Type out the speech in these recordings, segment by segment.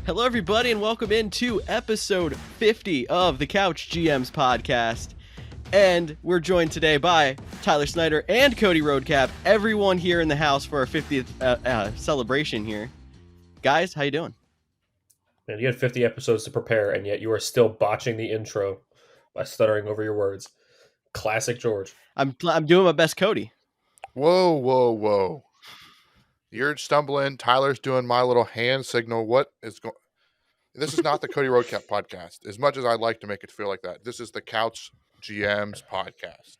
Hello, everybody, and welcome into episode 50 of the Couch GMs podcast. And we're joined today by Tyler Snyder and Cody Roadcap, everyone here in the house for our 50th celebration here. Guys, how you doing? Man, you had 50 episodes to prepare, and yet you are still botching the intro by stuttering over your words. Classic George. I'm doing my best, Cody. Whoa. You're stumbling. Tyler's doing my little hand signal. What is going? This is not the Cody Roadcap podcast. As much as I'd like to make it feel like that, this is the Couch GMs podcast.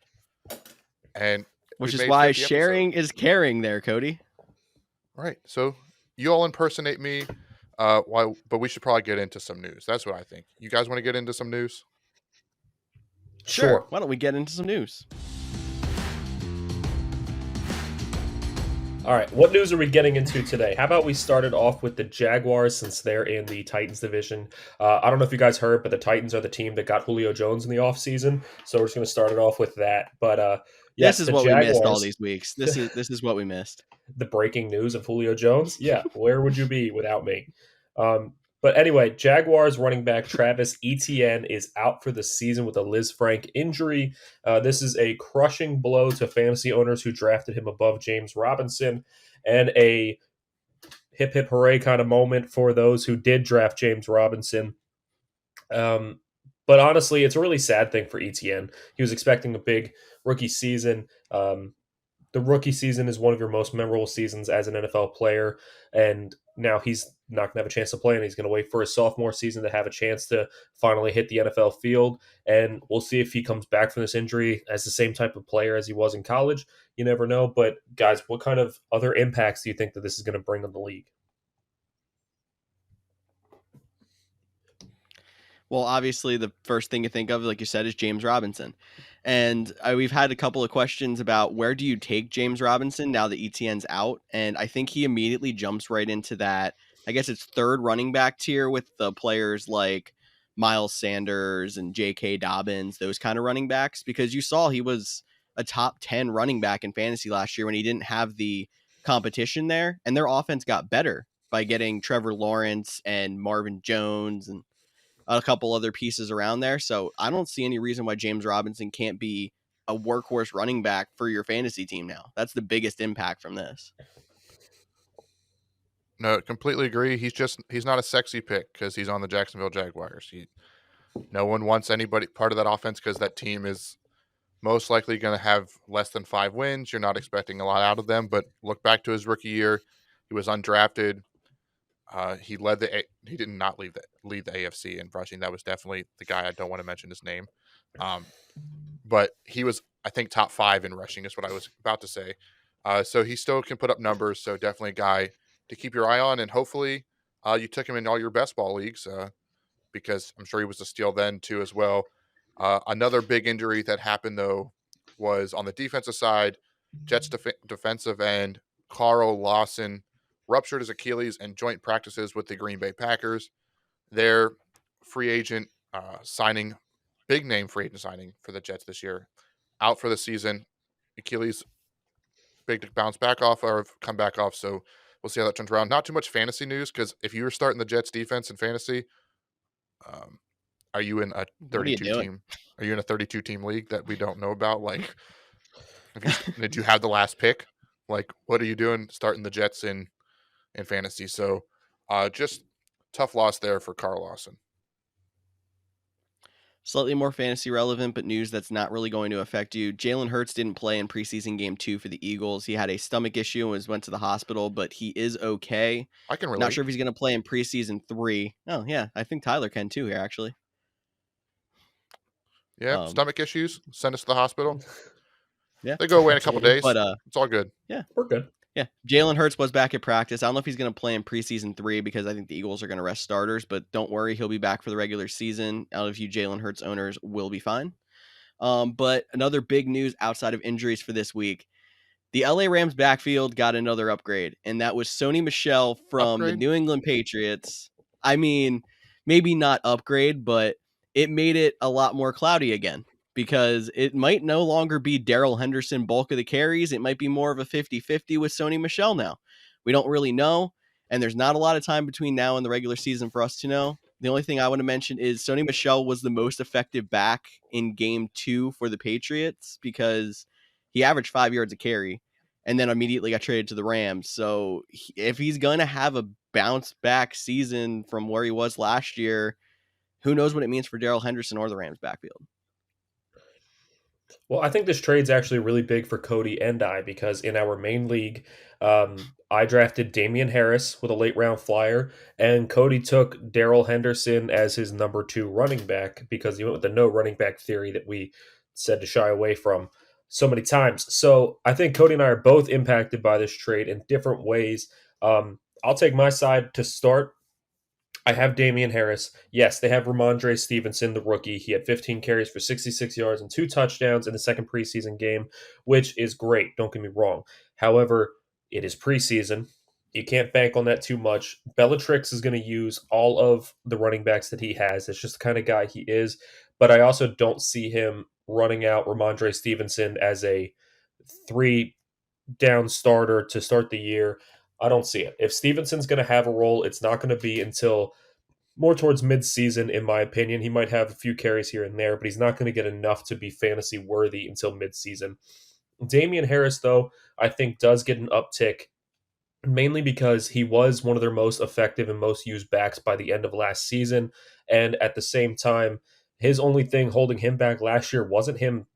And which is why sharing is caring there, Cody. Right. So you all impersonate me. But we should probably get into some news. That's what I think. You guys want to get into some news? Sure. Why don't we get into some news? All right, what news are we getting into today? How about we start it off with the Jaguars, since they're in the Titans division. I don't know if you guys heard, but the Titans are the team that got Julio Jones in the offseason, so we're just going to start it off with that. But yes, this is what Jaguars, we missed all these weeks. This is what we missed. The breaking news of Julio Jones? Yeah, where would you be without me? But anyway, Jaguars running back Travis Etienne is out for the season with a Liz Frank injury. This is a crushing blow to fantasy owners who drafted him above James Robinson, and a hip hip hooray kind of moment for those who did draft James Robinson. But honestly, it's a really sad thing for Etienne. He was expecting a big rookie season. The rookie season is one of your most memorable seasons as an NFL player, and now he's not going to have a chance to play, and he's going to wait for his sophomore season to have a chance to finally hit the NFL field, and we'll see if he comes back from this injury as the same type of player as he was in college. You never know, but guys, what kind of other impacts do you think that this is going to bring on the league? Well, obviously, the first thing you think of, like you said, is James Robinson. And we've had a couple of questions about where do you take James Robinson now that Etienne's out? And I think he immediately jumps right into that. I guess it's third running back tier with the players like Miles Sanders and J.K. Dobbins, those kind of running backs, because you saw he was a top 10 running back in fantasy last year when he didn't have the competition there. And their offense got better by getting Trevor Lawrence and Marvin Jones and a couple other pieces around there. So I don't see any reason why James Robinson can't be a workhorse running back for your fantasy team now. That's the biggest impact from this. No, completely agree. He's not a sexy pick because he's on the Jacksonville Jaguars. No one wants anybody part of that offense because that team is most likely going to have less than 5 wins. You're not expecting a lot out of them, but look back to his rookie year. He was undrafted. He did not lead the AFC in rushing. That was definitely the guy. I don't want to mention his name. But he was, I think, top 5 in rushing is what I was about to say. So he still can put up numbers. So definitely a guy to keep your eye on. And hopefully you took him in all your best ball leagues because I'm sure he was a steal then too as well. Another big injury that happened, though, was on the defensive side. Jets defensive end, Lawson, ruptured his Achilles and joint practices with the Green Bay Packers. Their free agent signing, big name free agent signing for the Jets this year, out for the season. Achilles, big to bounce back off or come back off. So we'll see how that turns around. Not too much fantasy news because if you were starting the Jets defense in fantasy, are you in a 32 team? Are you in a 32 team league that we don't know about? Like, did you have the last pick? Like, what are you doing starting the Jets in fantasy? So just tough loss there for Lawson. Slightly more fantasy relevant, but news that's not really going to affect you. Jalen Hurts didn't play in preseason game 2 for the Eagles. He had a stomach issue and went to the hospital, but he is okay. I can relate. Not sure if he's going to play in preseason 3. Oh, yeah. I think Tyler can too here, actually. Yeah, stomach issues. Send us to the hospital. Yeah. They go away in a couple days, but it's all good. Yeah. We're good. Yeah, Jalen Hurts was back at practice. I don't know if he's going to play in preseason 3 because I think the Eagles are going to rest starters, but don't worry, he'll be back for the regular season. Out of you Jalen Hurts owners will be fine. But another big news outside of injuries for this week, the LA Rams backfield got another upgrade, and that was Sony Michel from the New England Patriots. I mean, maybe not upgrade, but it made it a lot more cloudy again. Because it might no longer be Darrell Henderson bulk of the carries. It might be more of a 50-50 with Sony Michel now. We don't really know. and there's not a lot of time between now and the regular season for us to know. The only thing I want to mention is Sony Michel was the most effective back in game 2 for the Patriots because he averaged 5 yards a carry and then immediately got traded to the Rams. So if he's going to have a bounce back season from where he was last year, who knows what it means for Darrell Henderson or the Rams backfield. Well, I think this trade's actually really big for Cody and I because in our main league, I drafted Damian Harris with a late round flyer, and Cody took Darrell Henderson as his number 2 running back because he went with the no running back theory that we said to shy away from so many times. So I think Cody and I are both impacted by this trade in different ways. I'll take my side to start. I have Damian Harris. Yes, they have Ramondre Stevenson, the rookie. He had 15 carries for 66 yards and 2 touchdowns in the second preseason game, which is great. Don't get me wrong. However, it is preseason. You can't bank on that too much. Bellatrix is going to use all of the running backs that he has. It's just the kind of guy he is. But I also don't see him running out Ramondre Stevenson as a 3-down starter to start the year. I don't see it. If Stevenson's going to have a role, it's not going to be until more towards mid-season, in my opinion. He might have a few carries here and there, but he's not going to get enough to be fantasy worthy until mid-season. Damian Harris, though, I think does get an uptick, mainly because he was one of their most effective and most used backs by the end of last season. And at the same time, his only thing holding him back last year wasn't him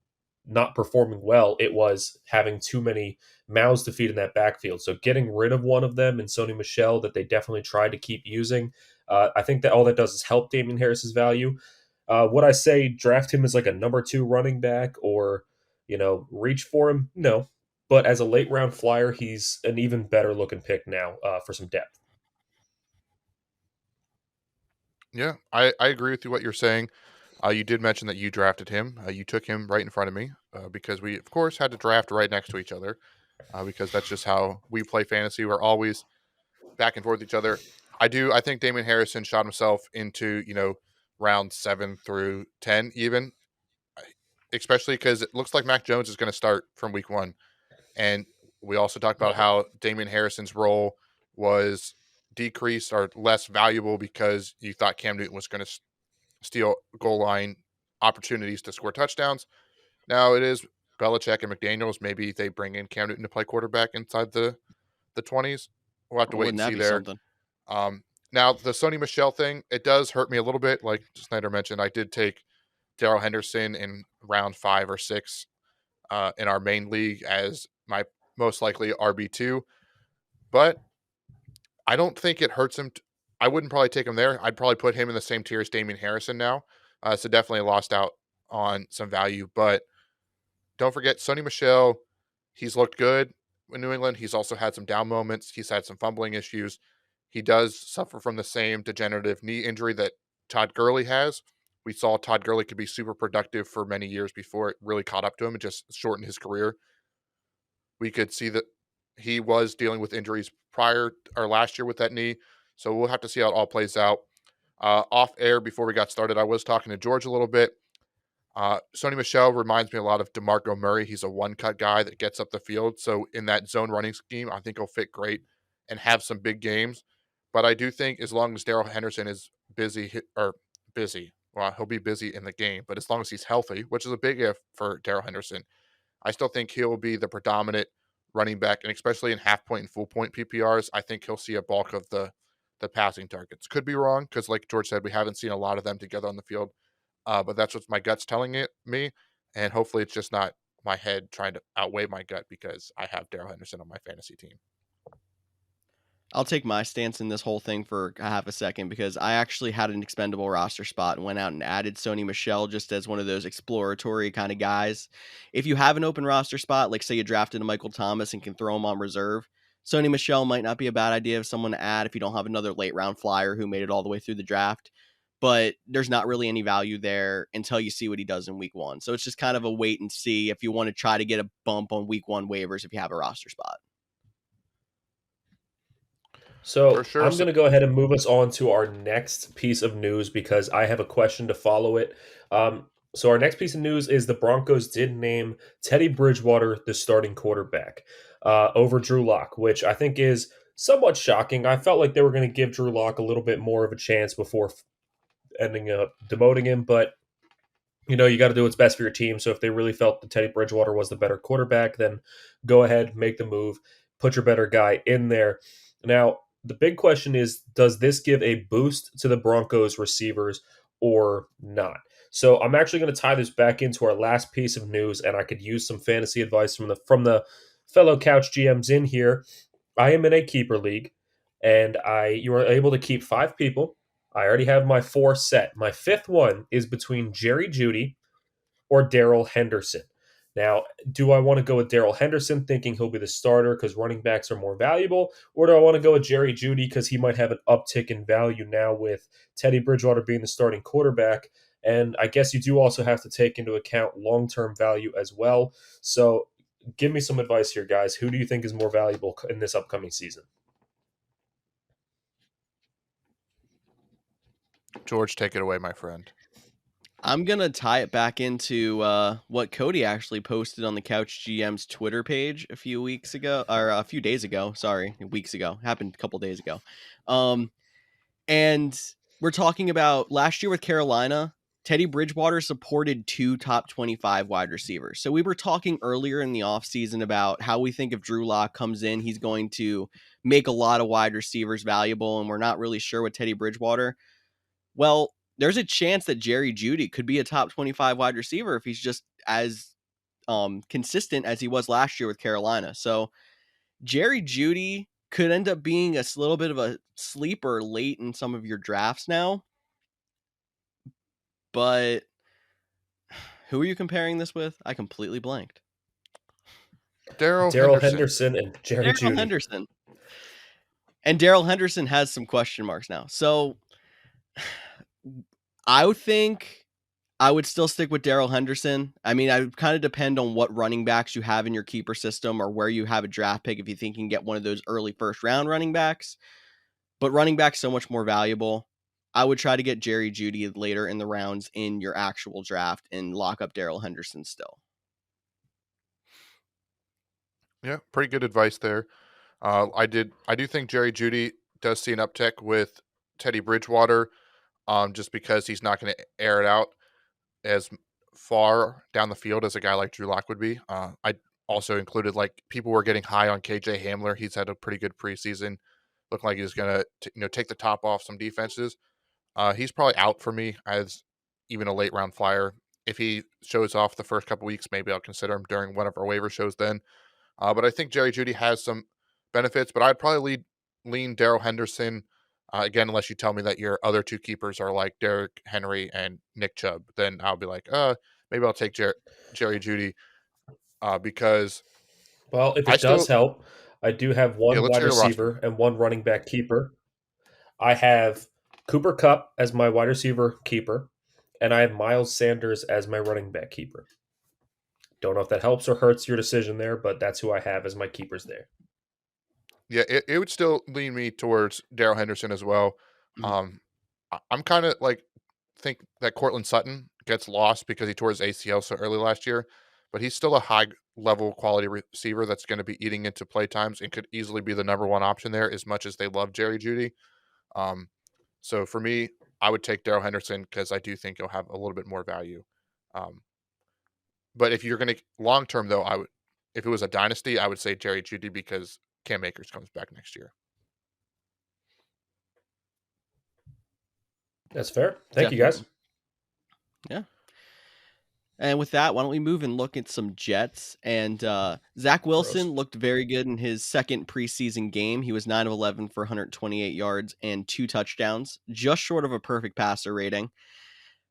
not performing well. It was having too many mouths to feed in that backfield. So getting rid of one of them in Sony Michel that they definitely tried to keep using, I think that all that does is help Damian Harris's value. Would I say draft him as like a number 2 running back or, reach for him? No. But as a late round flyer, he's an even better looking pick now for some depth. Yeah, I agree with you what you're saying. You did mention that you drafted him. You took him right in front of me because we, of course, had to draft right next to each other because that's just how we play fantasy. We're always back and forth with each other. I think Damian Harrison shot himself into, round 7 through 10 even, especially because it looks like Mac Jones is going to start from week 1. And we also talked about how Damian Harrison's role was decreased or less valuable because you thought Cam Newton was going to steal goal line opportunities to score touchdowns. Now it is Belichick and McDaniels. Maybe they bring in Cam Newton to play quarterback inside the 20s. We'll have to wait and see there. Now the Sony Michel thing, it does hurt me a little bit. Like Snyder mentioned, I did take Darrell Henderson in round 5 or 6 in our main league as my most likely RB2, but I don't think it hurts him. I wouldn't probably take him there. I'd probably put him in the same tier as Damian Harrison now. So definitely lost out on some value. But don't forget, Sony Michel, he's looked good in New England. He's also had some down moments. He's had some fumbling issues. He does suffer from the same degenerative knee injury that Todd Gurley has. We saw Todd Gurley could be super productive for many years before it really caught up to him and just shortened his career. We could see that he was dealing with injuries prior or last year with that knee. So we'll have to see how it all plays out. Off air, before we got started, I was talking to George a little bit. Sony Michel reminds me a lot of DeMarco Murray. He's a one-cut guy that gets up the field. So in that zone running scheme, I think he'll fit great and have some big games. But I do think as long as Darrell Henderson is busy, well, he'll be busy in the game. But as long as he's healthy, which is a big if for Darrell Henderson, I still think he'll be the predominant running back, and especially in half-point and full-point PPRs, I think he'll see a bulk of the passing targets. Could be wrong because, like George said, we haven't seen a lot of them together on the field. But that's what my gut's telling me, and hopefully it's just not my head trying to outweigh my gut because I have Darrell Henderson on my fantasy team. I'll take my stance in this whole thing for a half a second because I actually had an expendable roster spot and went out and added Sony Michel just as one of those exploratory kind of guys. If you have an open roster spot, like say you drafted a Michael Thomas and can throw him on reserve, Sony Michel might not be a bad idea of someone to add if you don't have another late round flyer who made it all the way through the draft. But there's not really any value there until you see what he does in week 1. So it's just kind of a wait and see if you want to try to get a bump on week 1 waivers if you have a roster spot. So sure. I'm going to go ahead and move us on to our next piece of news because I have a question to follow it. So our next piece of news is the Broncos did name Teddy Bridgewater the starting quarterback over Drew Lock, which I think is somewhat shocking. I felt like they were going to give Drew Lock a little bit more of a chance before ending up demoting him, but you got to do what's best for your team. So if they really felt that Teddy Bridgewater was the better quarterback, then go ahead, make the move, put your better guy in there. Now, the big question is, does this give a boost to the Broncos receivers or not? So I'm actually going to tie this back into our last piece of news, and I could use some fantasy advice from the fellow Couch GMs in here. I am in a keeper league, and you are able to keep 5 people. I already have my 4 set. My 5th one is between Jerry Jeudy or Darrell Henderson. Now, do I want to go with Darrell Henderson thinking he'll be the starter because running backs are more valuable? Or do I want to go with Jerry Jeudy because he might have an uptick in value now with Teddy Bridgewater being the starting quarterback? And I guess you do also have to take into account long-term value as well. So give me some advice here, guys. Who do you think is more valuable in this upcoming season? George, take it away, my friend. I'm going to tie it back into what Cody actually posted on the Couch GM's Twitter page a few weeks ago, or a few days ago. Sorry, weeks ago. Happened a couple days ago. And we're talking about last year with Carolina, Teddy Bridgewater supported 2 top 25 wide receivers. So we were talking earlier in the offseason about how we think if Drew Lock comes in, he's going to make a lot of wide receivers valuable, and we're not really sure with Teddy Bridgewater. Well, there's a chance that Jerry Jeudy could be a top 25 wide receiver if he's just as consistent as he was last year with Carolina. So Jerry Jeudy could end up being a little bit of a sleeper late in some of your drafts now. But who are you comparing this with? I completely blanked. Darrell Henderson and Jerry Jeudy. Henderson. And Darrell Henderson has some question marks now. So I would think I would still stick with Darrell Henderson. I mean, I would kind of depend on what running backs you have in your keeper system or where you have a draft pick if you think you can get one of those early first round running backs. But running back's so much more valuable. I would try to get Jerry Jeudy later in the rounds in your actual draft and lock up Darrell Henderson still. Yeah, pretty good advice there. I do think Jerry Jeudy does see an uptick with Teddy Bridgewater, just because he's not going to air it out as far down the field as a guy like Drew Lock would be. I also included, like, people were getting high on KJ Hamler. He's had a pretty good preseason. Looked like he's going to take the top off some defenses. He's probably out for me as even a late round flyer. If he shows off the first couple weeks, maybe I'll consider him during one of our waiver shows then. But I think Jerry Jeudy has some benefits, but I'd probably lean Darrell Henderson. Again, unless you tell me that your other 2 keepers are like Derrick Henry and Nick Chubb, then I'll be like, maybe I'll take Jerry Jeudy because... Well, if it does help, I do have one wide receiver and one running back keeper. I have Cooper Kupp as my wide receiver keeper, and I have Miles Sanders as my running back keeper. Don't know if that helps or hurts your decision there, but that's who I have as my keepers there. Yeah, it would still lean me towards Darrell Henderson as well. Mm-hmm. I'm kind of like think that Cortland Sutton gets lost because he tore his ACL so early last year, but he's still a high-level quality receiver that's going to be eating into play times and could easily be the number 1 option there as much as they love Jerry Jeudy. So for me, I would take Darrell Henderson because I do think he'll have a little bit more value. But if you're going to long-term, though, if it was a dynasty, I would say Jerry Jeudy because Cam Akers comes back next year. That's fair. Thank you, guys. Yeah. And with that, why don't we move and look at some Jets? And Zach Wilson looked very good in his second preseason game. He was 9 of 11 for 128 yards and 2 touchdowns, just short of a perfect passer rating.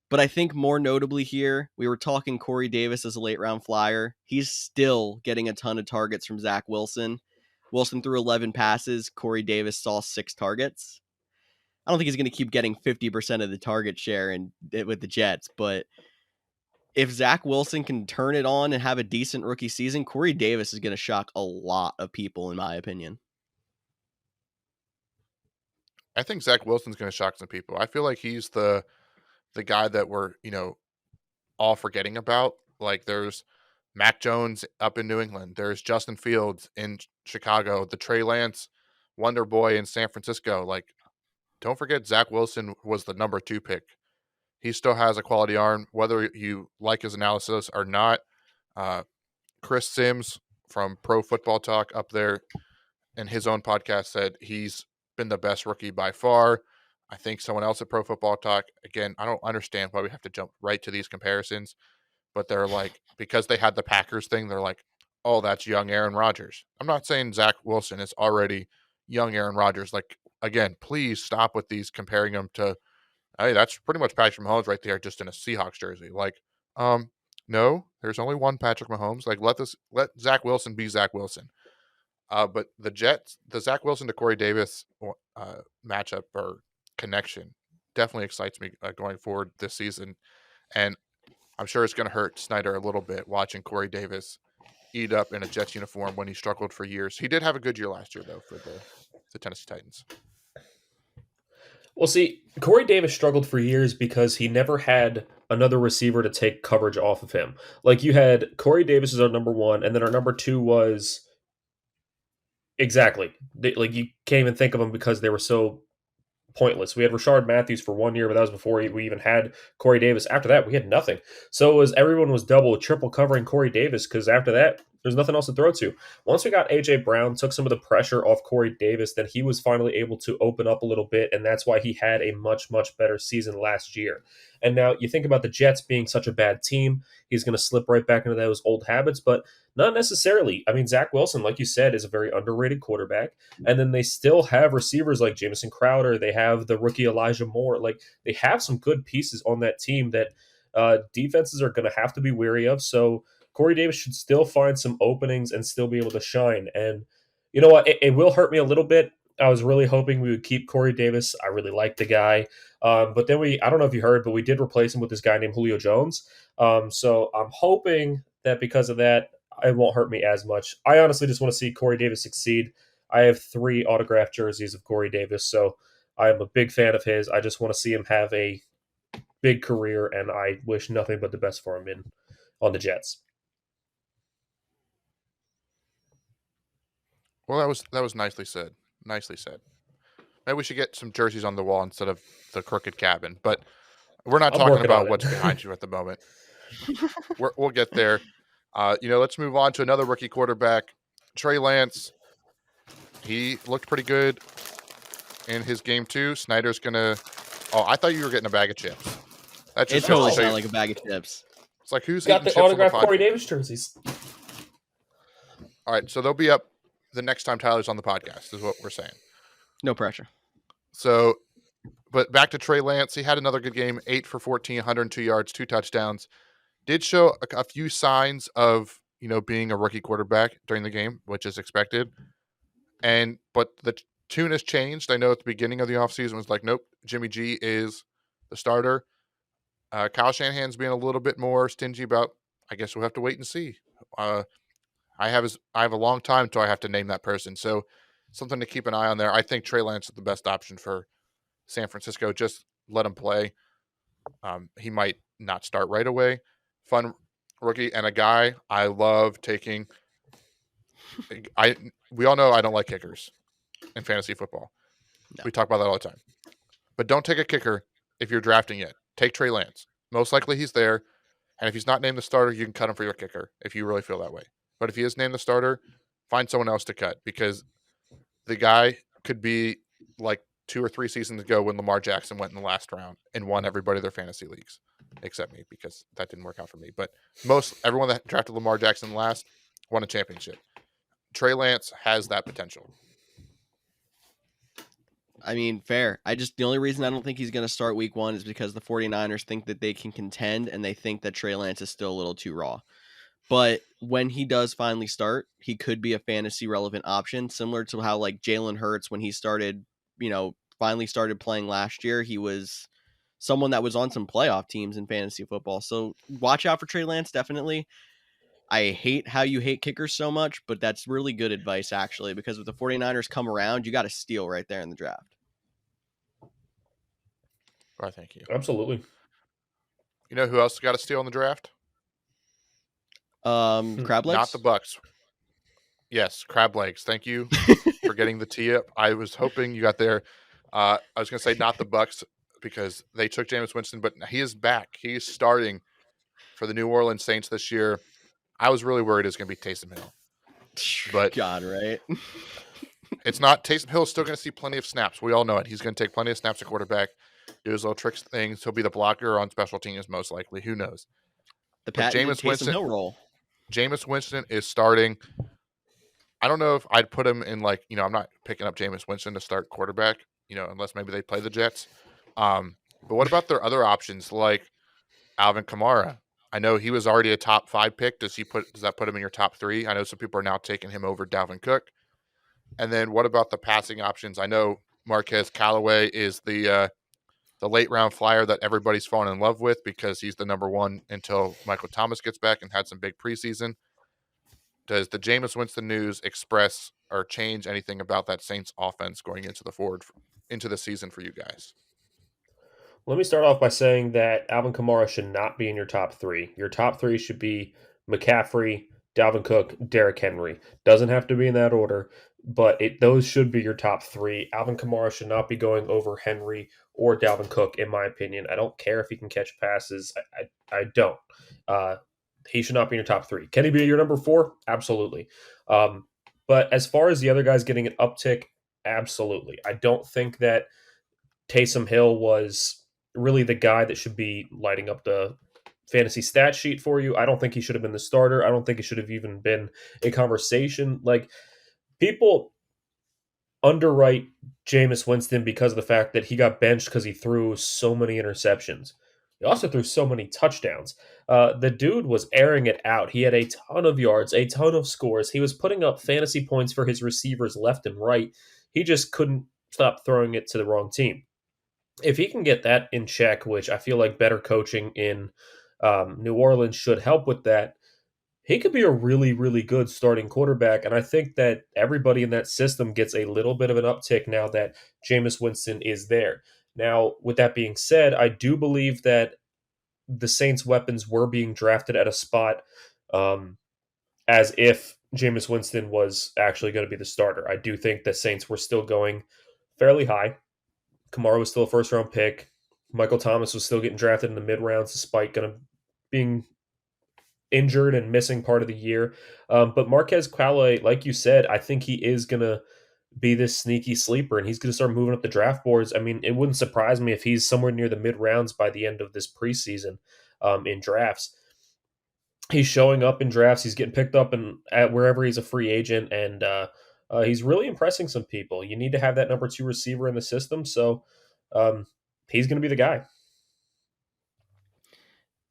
But I think more notably here, we were talking Corey Davis as a late round flyer. He's still getting a ton of targets from Zach Wilson. Wilson threw 11 passes. Corey Davis saw 6 targets. I don't think he's going to keep getting 50% of the target share with the Jets, but if Zach Wilson can turn it on and have a decent rookie season, Corey Davis is going to shock a lot of people, in my opinion. I think Zach Wilson's going to shock some people. I feel like he's the guy that we're, all forgetting about. Like, there's Mac Jones up in New England. There's Justin Fields in Chicago. The Trey Lance wonder boy in San Francisco. Like, don't forget Zach Wilson was the number 2 pick. He still has a quality arm, whether you like his analysis or not. Chris Sims from Pro Football Talk up there in his own podcast said he's been the best rookie by far. I think someone else at Pro Football Talk, again, I don't understand why we have to jump right to these comparisons, but they're like, because they had the Packers thing, they're like, oh, that's young Aaron Rodgers. I'm not saying Zach Wilson is already young Aaron Rodgers. Like, again, please stop with these comparing him to, hey, that's pretty much Patrick Mahomes right there, just in a Seahawks jersey. Like, no, there's only one Patrick Mahomes. Like, let Zach Wilson be Zach Wilson. But the Zach Wilson to Corey Davis matchup or connection definitely excites me going forward this season. And I'm sure it's going to hurt Snyder a little bit watching Corey Davis eat up in a Jets uniform when he struggled for years. He did have a good year last year, though, for the Tennessee Titans. Well, see, Corey Davis struggled for years because he never had another receiver to take coverage off of him. Like, you had Corey Davis as our number 1, and then our number 2 was exactly. Like, you can't even think of them because they were so pointless. We had Rashard Matthews for 1 year, but that was before we even had Corey Davis. After that, we had nothing. So everyone was double, triple covering Corey Davis because after that, there's nothing else to throw to. Once we got A.J. Brown, took some of the pressure off Corey Davis, then he was finally able to open up a little bit, and that's why he had a much, much better season last year. And now you think about the Jets being such a bad team, he's going to slip right back into those old habits, but not necessarily. I mean, Zach Wilson, like you said, is a very underrated quarterback, and then they still have receivers like Jamison Crowder. They have the rookie Elijah Moore. Like, they have some good pieces on that team that defenses are going to have to be wary of, so Corey Davis should still find some openings and still be able to shine. And you know what? It will hurt me a little bit. I was really hoping we would keep Corey Davis. I really like the guy. But then I don't know if you heard, but we did replace him with this guy named Julio Jones. So I'm hoping that because of that, it won't hurt me as much. I honestly just want to see Corey Davis succeed. I have 3 autographed jerseys of Corey Davis, so I am a big fan of his. I just want to see him have a big career, and I wish nothing but the best for him on the Jets. Well, that was nicely said. Nicely said. Maybe we should get some jerseys on the wall instead of the crooked cabin. But we're not talking about what's behind you at the moment. We'll get there. Let's move on to another rookie quarterback, Trey Lance. He looked pretty good in his game 2. Snyder's gonna. Oh, I thought you were getting a bag of chips. It totally sounded like a bag of chips. It's like, who's got eating the chips autographed on the Corey Davis jerseys? All right, so they'll be up the next time Tyler's on the podcast, is what we're saying. No pressure. So, but back to Trey Lance. He had another good game, 8 for 14, 102 yards, 2 touchdowns. Did show a few signs of, being a rookie quarterback during the game, which is expected. But the tune has changed. I know at the beginning of the offseason it was like, nope, Jimmy G is the starter. Kyle Shanahan's being a little bit more stingy about, I guess we'll have to wait and see. I have a long time until I have to name that person. So something to keep an eye on there. I think Trey Lance is the best option for San Francisco. Just let him play. He might not start right away. Fun rookie and a guy I love taking. We all know I don't like kickers in fantasy football. No. We talk about that all the time. But don't take a kicker if you're drafting it. Take Trey Lance. Most likely he's there. And if he's not named the starter, you can cut him for your kicker if you really feel that way. But if he is named the starter, find someone else to cut, because the guy could be like 2 or 3 seasons ago when Lamar Jackson went in the last round and won everybody their fantasy leagues, except me, because that didn't work out for me. But everyone that drafted Lamar Jackson last won a championship. Trey Lance has that potential. I mean, fair. The only reason I don't think he's going to start week 1 is because the 49ers think that they can contend, and they think that Trey Lance is still a little too raw. But when he does finally start, he could be a fantasy relevant option, similar to how like Jalen Hurts, when he started, finally started playing last year, he was someone that was on some playoff teams in fantasy football. So watch out for Trey Lance, definitely. I hate how you hate kickers so much, but that's really good advice, actually, because if the 49ers come around, you got to steal right there in the draft. All right, thank you. Absolutely. You know who else got to steal in the draft? Crab legs? Not the Bucks. Yes, crab legs. Thank you for for getting the tee up. I was hoping you got there. I was going to say not the Bucks because they took Jameis Winston, but he is back. He is starting for the New Orleans Saints this year. I was really worried it was going to be Taysom Hill. But God, right? it's not. Taysom Hill is still going to see plenty of snaps. We all know it. He's going to take plenty of snaps at quarterback, do his little tricks things. He'll be the blocker on special teams most likely. Who knows? The But patented Taysom Hill role. Jameis Winston is starting. I don't know if I'd put him in like, I'm not picking up Jameis Winston to start quarterback, unless maybe they play the Jets. But what about their other options like Alvin Kamara? I know he was already a top 5 pick. Does that put him in your top 3? I know some people are now taking him over Dalvin Cook. And then what about the passing options? I know Marquez Callaway is the late round flyer that everybody's fallen in love with because he's the number 1 until Michael Thomas gets back and had some big preseason. Does the Jameis Winston news express or change anything about that Saints offense going into the season for you guys? Let me start off by saying that Alvin Kamara should not be in your top 3. Your top 3 should be McCaffrey, Dalvin Cook, Derrick Henry. Doesn't have to be in that order, but those should be your top 3. Alvin Kamara should not be going over Henry or Dalvin Cook, in my opinion. I don't care if he can catch passes. I don't. He should not be in your top 3. Can he be your number 4? Absolutely. But as far as the other guys getting an uptick, absolutely. I don't think that Taysom Hill was really the guy that should be lighting up the fantasy stat sheet for you. I don't think he should have been the starter. I don't think he should have even been a conversation. Like, people underwrite Jameis Winston because of the fact that he got benched because he threw so many interceptions. He also threw so many touchdowns. The dude was airing it out. He had a ton of yards, a ton of scores. He was putting up fantasy points for his receivers left and right. He just couldn't stop throwing it to the wrong team. If he can get that in check, which I feel like better coaching in New Orleans should help with that, he could be a really, really good starting quarterback. And I think that everybody in that system gets a little bit of an uptick now that Jameis Winston is there. Now, with that being said, I do believe that the Saints' weapons were being drafted at a spot as if Jameis Winston was actually going to be the starter. I do think the Saints were still going fairly high. Kamara was still a first-round pick. Michael Thomas was still getting drafted in the mid-rounds despite being injured and missing part of the year. But Marquez Callaway, like you said, I think he is going to be this sneaky sleeper, and he's going to start moving up the draft boards. I mean, it wouldn't surprise me if he's somewhere near the mid-rounds by the end of this preseason in drafts. He's showing up in drafts. He's getting picked up at wherever he's a free agent, and he's really impressing some people. You need to have that number 2 receiver in the system, so he's going to be the guy.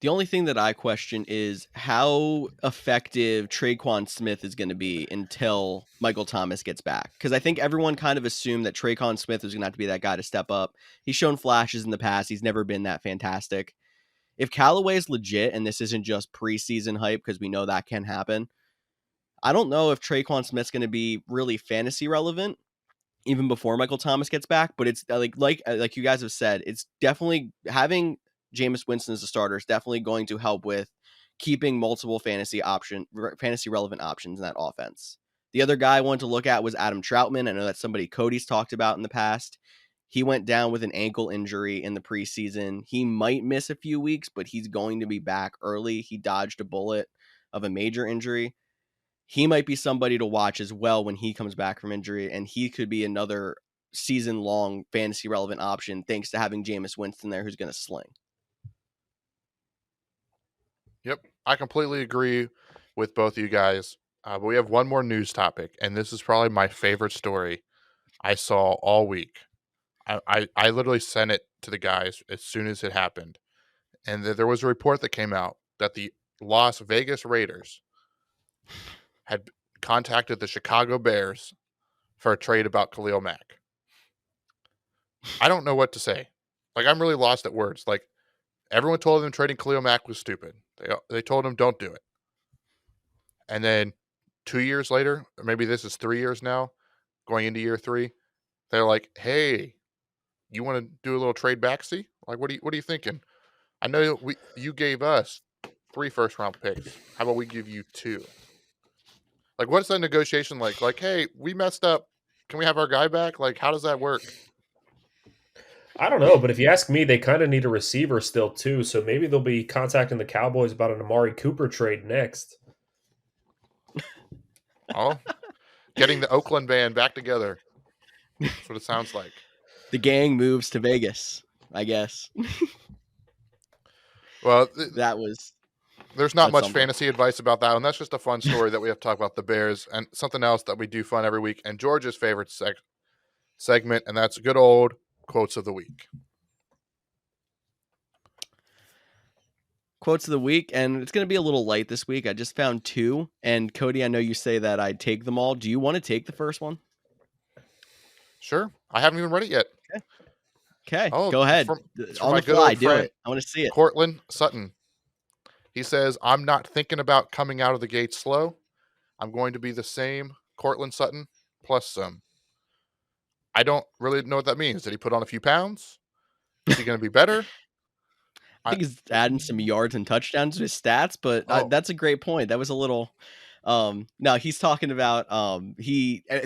The only thing that I question is how effective Tre'Quan Smith is going to be until Michael Thomas gets back. Because I think everyone kind of assumed that Tre'Quan Smith was going to have to be that guy to step up. He's shown flashes in the past. He's never been that fantastic. If Callaway is legit and this isn't just preseason hype, because we know that can happen, I don't know if Tre'Quan Smith's going to be really fantasy relevant even before Michael Thomas gets back. But it's like you guys have said, it's definitely having Jameis Winston as a starter is definitely going to help with keeping multiple fantasy relevant options in that offense. The other guy I wanted to look at was Adam Troutman. I know that's somebody Cody's talked about in the past. He went down with an ankle injury in the preseason. He might miss a few weeks, but he's going to be back early. He dodged a bullet of a major injury. He might be somebody to watch as well when he comes back from injury, and he could be another season-long fantasy relevant option thanks to having Jameis Winston there who's going to sling. Yep, I completely agree with both of you guys. But we have one more news topic, and this is probably my favorite story I saw all week. I literally sent it to the guys as soon as it happened. And there was a report that came out that the Las Vegas Raiders had contacted the Chicago Bears for a trade about Khalil Mack. I don't know what to say. Like, I'm really lost at words. Like, everyone told them trading Khalil Mack was stupid. They told him don't do it. And then 2 years later, or maybe this is 3 years now, going into year 3, they're like, hey, you want to do a little trade backseat? Like, what are you thinking? I know you gave us 3 first-round picks. How about we give you 2? Like, what's that negotiation like? Like, hey, we messed up. can we have our guy back? Like, how does that work? I don't know, but if you ask me, they kind of need a receiver still too. So maybe they'll be contacting the Cowboys about an Amari Cooper trade next. Oh, getting the Oakland band back together. That's what it sounds like. The gang moves to Vegas, I guess. Well, there's not much something. fantasy advice about that one. That's just a fun story that we have to talk about the Bears, and something else that we do fun every week, and George's favorite segment, and that's good old quotes of the week. Quotes of the week, and it's going to be a little light this week. I just found 2, and Cody, I know you say that I take them all. Do you want to take the first one? Sure. I haven't even read it yet. Okay, go ahead. On the fly, do it. I want to see it. Cortland Sutton. He says, I'm not thinking about coming out of the gate slow. I'm going to be the same Cortland Sutton plus some. I don't really know what that means. Did he put on a few pounds? Is he going to be better? I think he's adding some yards and touchdowns to his stats, but that's a great point. That was a little no, he's talking about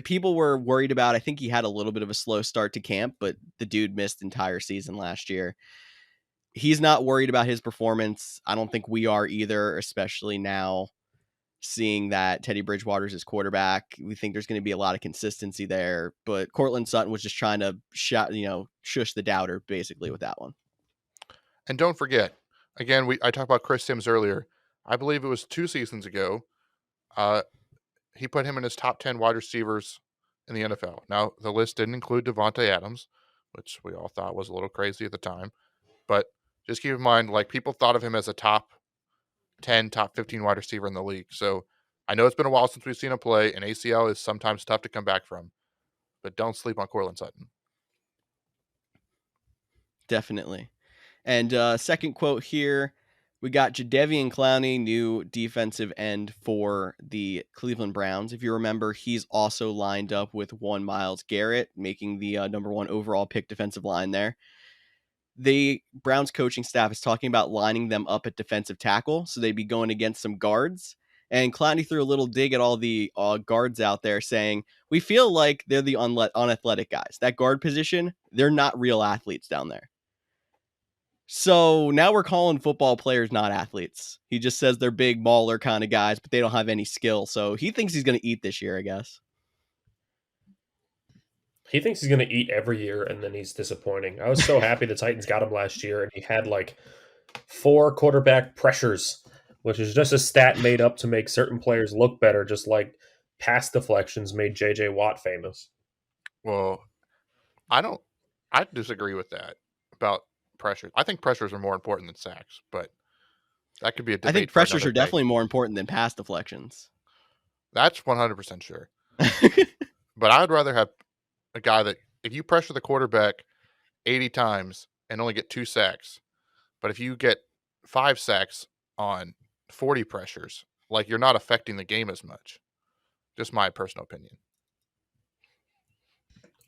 people were worried about, I think he had a little bit of a slow start to camp, but the dude missed entire season last year. He's not worried about his performance. I don't think we are either, especially now seeing that Teddy Bridgewater's his quarterback. We think there's going to be a lot of consistency there, but Cortland Sutton was just trying to shush the doubter basically with that one. And don't forget, again, I talked about Chris Sims earlier. I believe it was 2 seasons ago. He put him in his top 10 wide receivers in the NFL. Now, the list didn't include Devontae Adams, which we all thought was a little crazy at the time. But just keep in mind, like, people thought of him as a top 10, top 15 wide receiver in the league. So I know it's been a while since we've seen him play, and ACL is sometimes tough to come back from. But don't sleep on Cortland Sutton. Definitely. And second quote here, we got Jadeveon Clowney, new defensive end for the Cleveland Browns. If you remember, he's also lined up with one Myles Garrett, making the number 1 overall pick defensive line there. The Browns coaching staff is talking about lining them up at defensive tackle, so they'd be going against some guards. And Clowney threw a little dig at all the guards out there saying, we feel like they're the unathletic guys. That guard position, they're not real athletes down there. So now we're calling football players not athletes. He just says they're big mauler kind of guys, but they don't have any skill. So he thinks he's going to eat this year, I guess. He thinks he's going to eat every year, and then he's disappointing. I was so happy the Titans got him last year, and he had like 4 quarterback pressures, which is just a stat made up to make certain players look better, just like pass deflections made J.J. Watt famous. Well, I disagree with that about pressures. I think pressures are more important than sacks, but that could be a debate. I think pressures are definitely more important than pass deflections. That's 100% sure. But I'd rather have a guy that, if you pressure the quarterback 80 times and only get 2 sacks, but if you get 5 sacks on 40 pressures, like, you're not affecting the game as much. Just my personal opinion.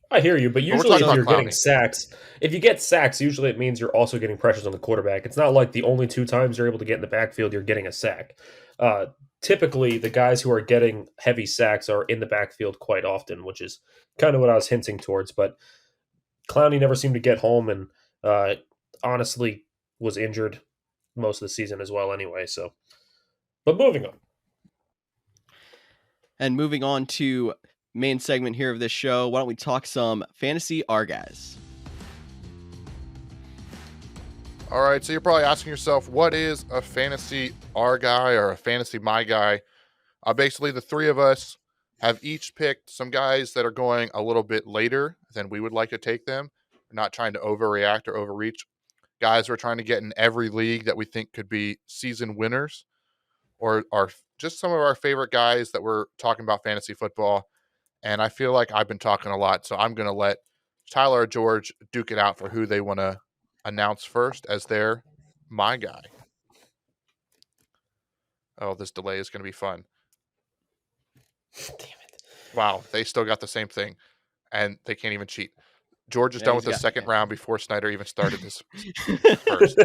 I hear you, but usually if you're getting sacks, if you get sacks, usually it means you're also getting pressures on the quarterback. It's not like the only 2 times you're able to get in the backfield, you're getting a sack. Typically, the guys who are getting heavy sacks are in the backfield quite often, which is kind of what I was hinting towards. But Clowney never seemed to get home, and honestly was injured most of the season as well anyway. So, but moving on. And moving on to main segment here of this show, why don't we talk some fantasy our guys? All right, so you're probably asking yourself, what is a fantasy our guy or a fantasy my guy? Basically, the 3 of us have each picked some guys that are going a little bit later than we would like to take them. We're not trying to overreact or overreach. Guys we're trying to get in every league that we think could be season winners, or are just some of our favorite guys that we're talking about fantasy football. And I feel like I've been talking a lot, so I'm going to let Tyler or George duke it out for who they want to announce first as their my guy. Oh, this delay is going to be fun. Damn it. Wow, they still got the same thing, and they can't even cheat. George is done with the second round before Snyder even started this first.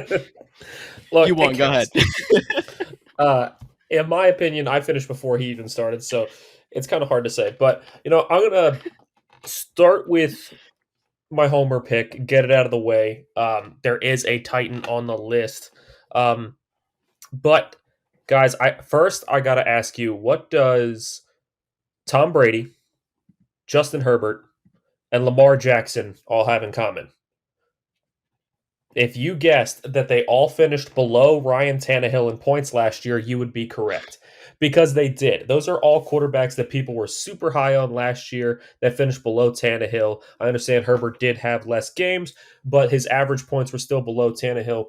Look, you won, go ahead. In my opinion, I finished before he even started, so it's kind of hard to say. But, I'm going to start with my homer pick, get it out of the way. There is a Titan on the list. But guys, I got to ask you, what does Tom Brady, Justin Herbert, and Lamar Jackson all have in common? If you guessed that they all finished below Ryan Tannehill in points last year, you would be correct. Because they did. Those are all quarterbacks that people were super high on last year that finished below Tannehill. I understand Herbert did have less games, but his average points were still below Tannehill.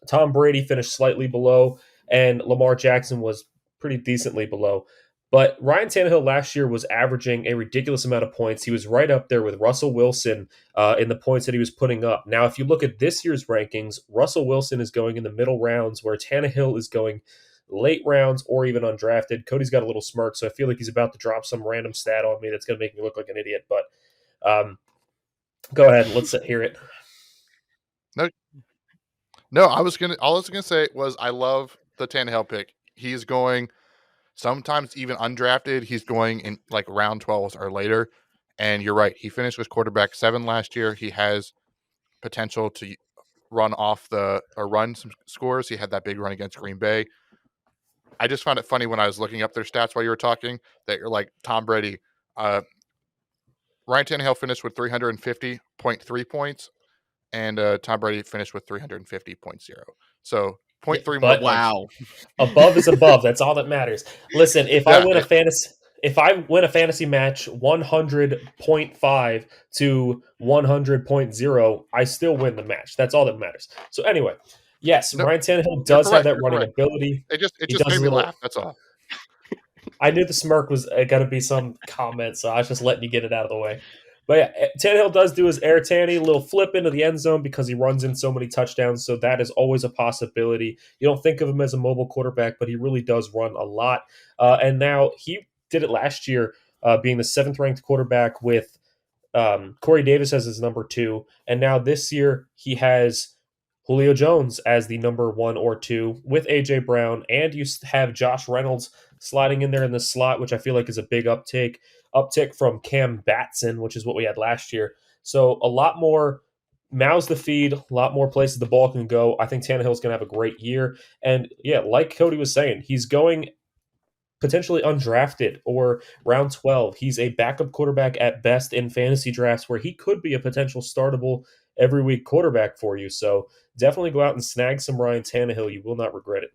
Tom Brady finished slightly below, and Lamar Jackson was pretty decently below. But Ryan Tannehill last year was averaging a ridiculous amount of points. He was right up there with Russell Wilson in the points that he was putting up. Now, if you look at this year's rankings, Russell Wilson is going in the middle rounds, where Tannehill is going late rounds or even undrafted. Cody's got a little smirk, so I feel like he's about to drop some random stat on me that's going to make me look like an idiot. But go ahead, let's hear it. No, all I was gonna say was I love the Tannehill pick. He's going sometimes even undrafted. He's going in like round 12 or later. And you're right. He finished with quarterback 7 last year. He has potential to run some scores. He had that big run against Green Bay. I just found it funny when I was looking up their stats while you were talking that you're like Tom Brady. Ryan Tannehill finished with 350.3 points, and Tom Brady finished with 350.0. So 0.3 more points. Wow. Above is above. That's all that matters. Listen, if I win a fantasy match 100.5 to 100.0, I still win the match. That's all that matters. So anyway, yes, Ryan Tannehill does have that running ability. It just made me laugh. That's all. I knew the smirk was going to be some comment, so I was just letting you get it out of the way. But yeah, Tannehill does do his air tanny, a little flip into the end zone because he runs in so many touchdowns, so that is always a possibility. You don't think of him as a mobile quarterback, but he really does run a lot. And now he did it last year, being the 7th-ranked quarterback with Corey Davis as his number 2. And now this year he has Julio Jones as the number 1 or 2 with A.J. Brown, and you have Josh Reynolds sliding in there in the slot, which I feel like is a big uptick from Cam Batson, which is what we had last year. So a lot more mouths to feed, a lot more places the ball can go. I think Tannehill's going to have a great year. And yeah, like Cody was saying, he's going potentially undrafted or round 12. He's a backup quarterback at best in fantasy drafts where he could be a potential startable every week quarterback for you. So definitely go out and snag some Ryan Tannehill. You will not regret it.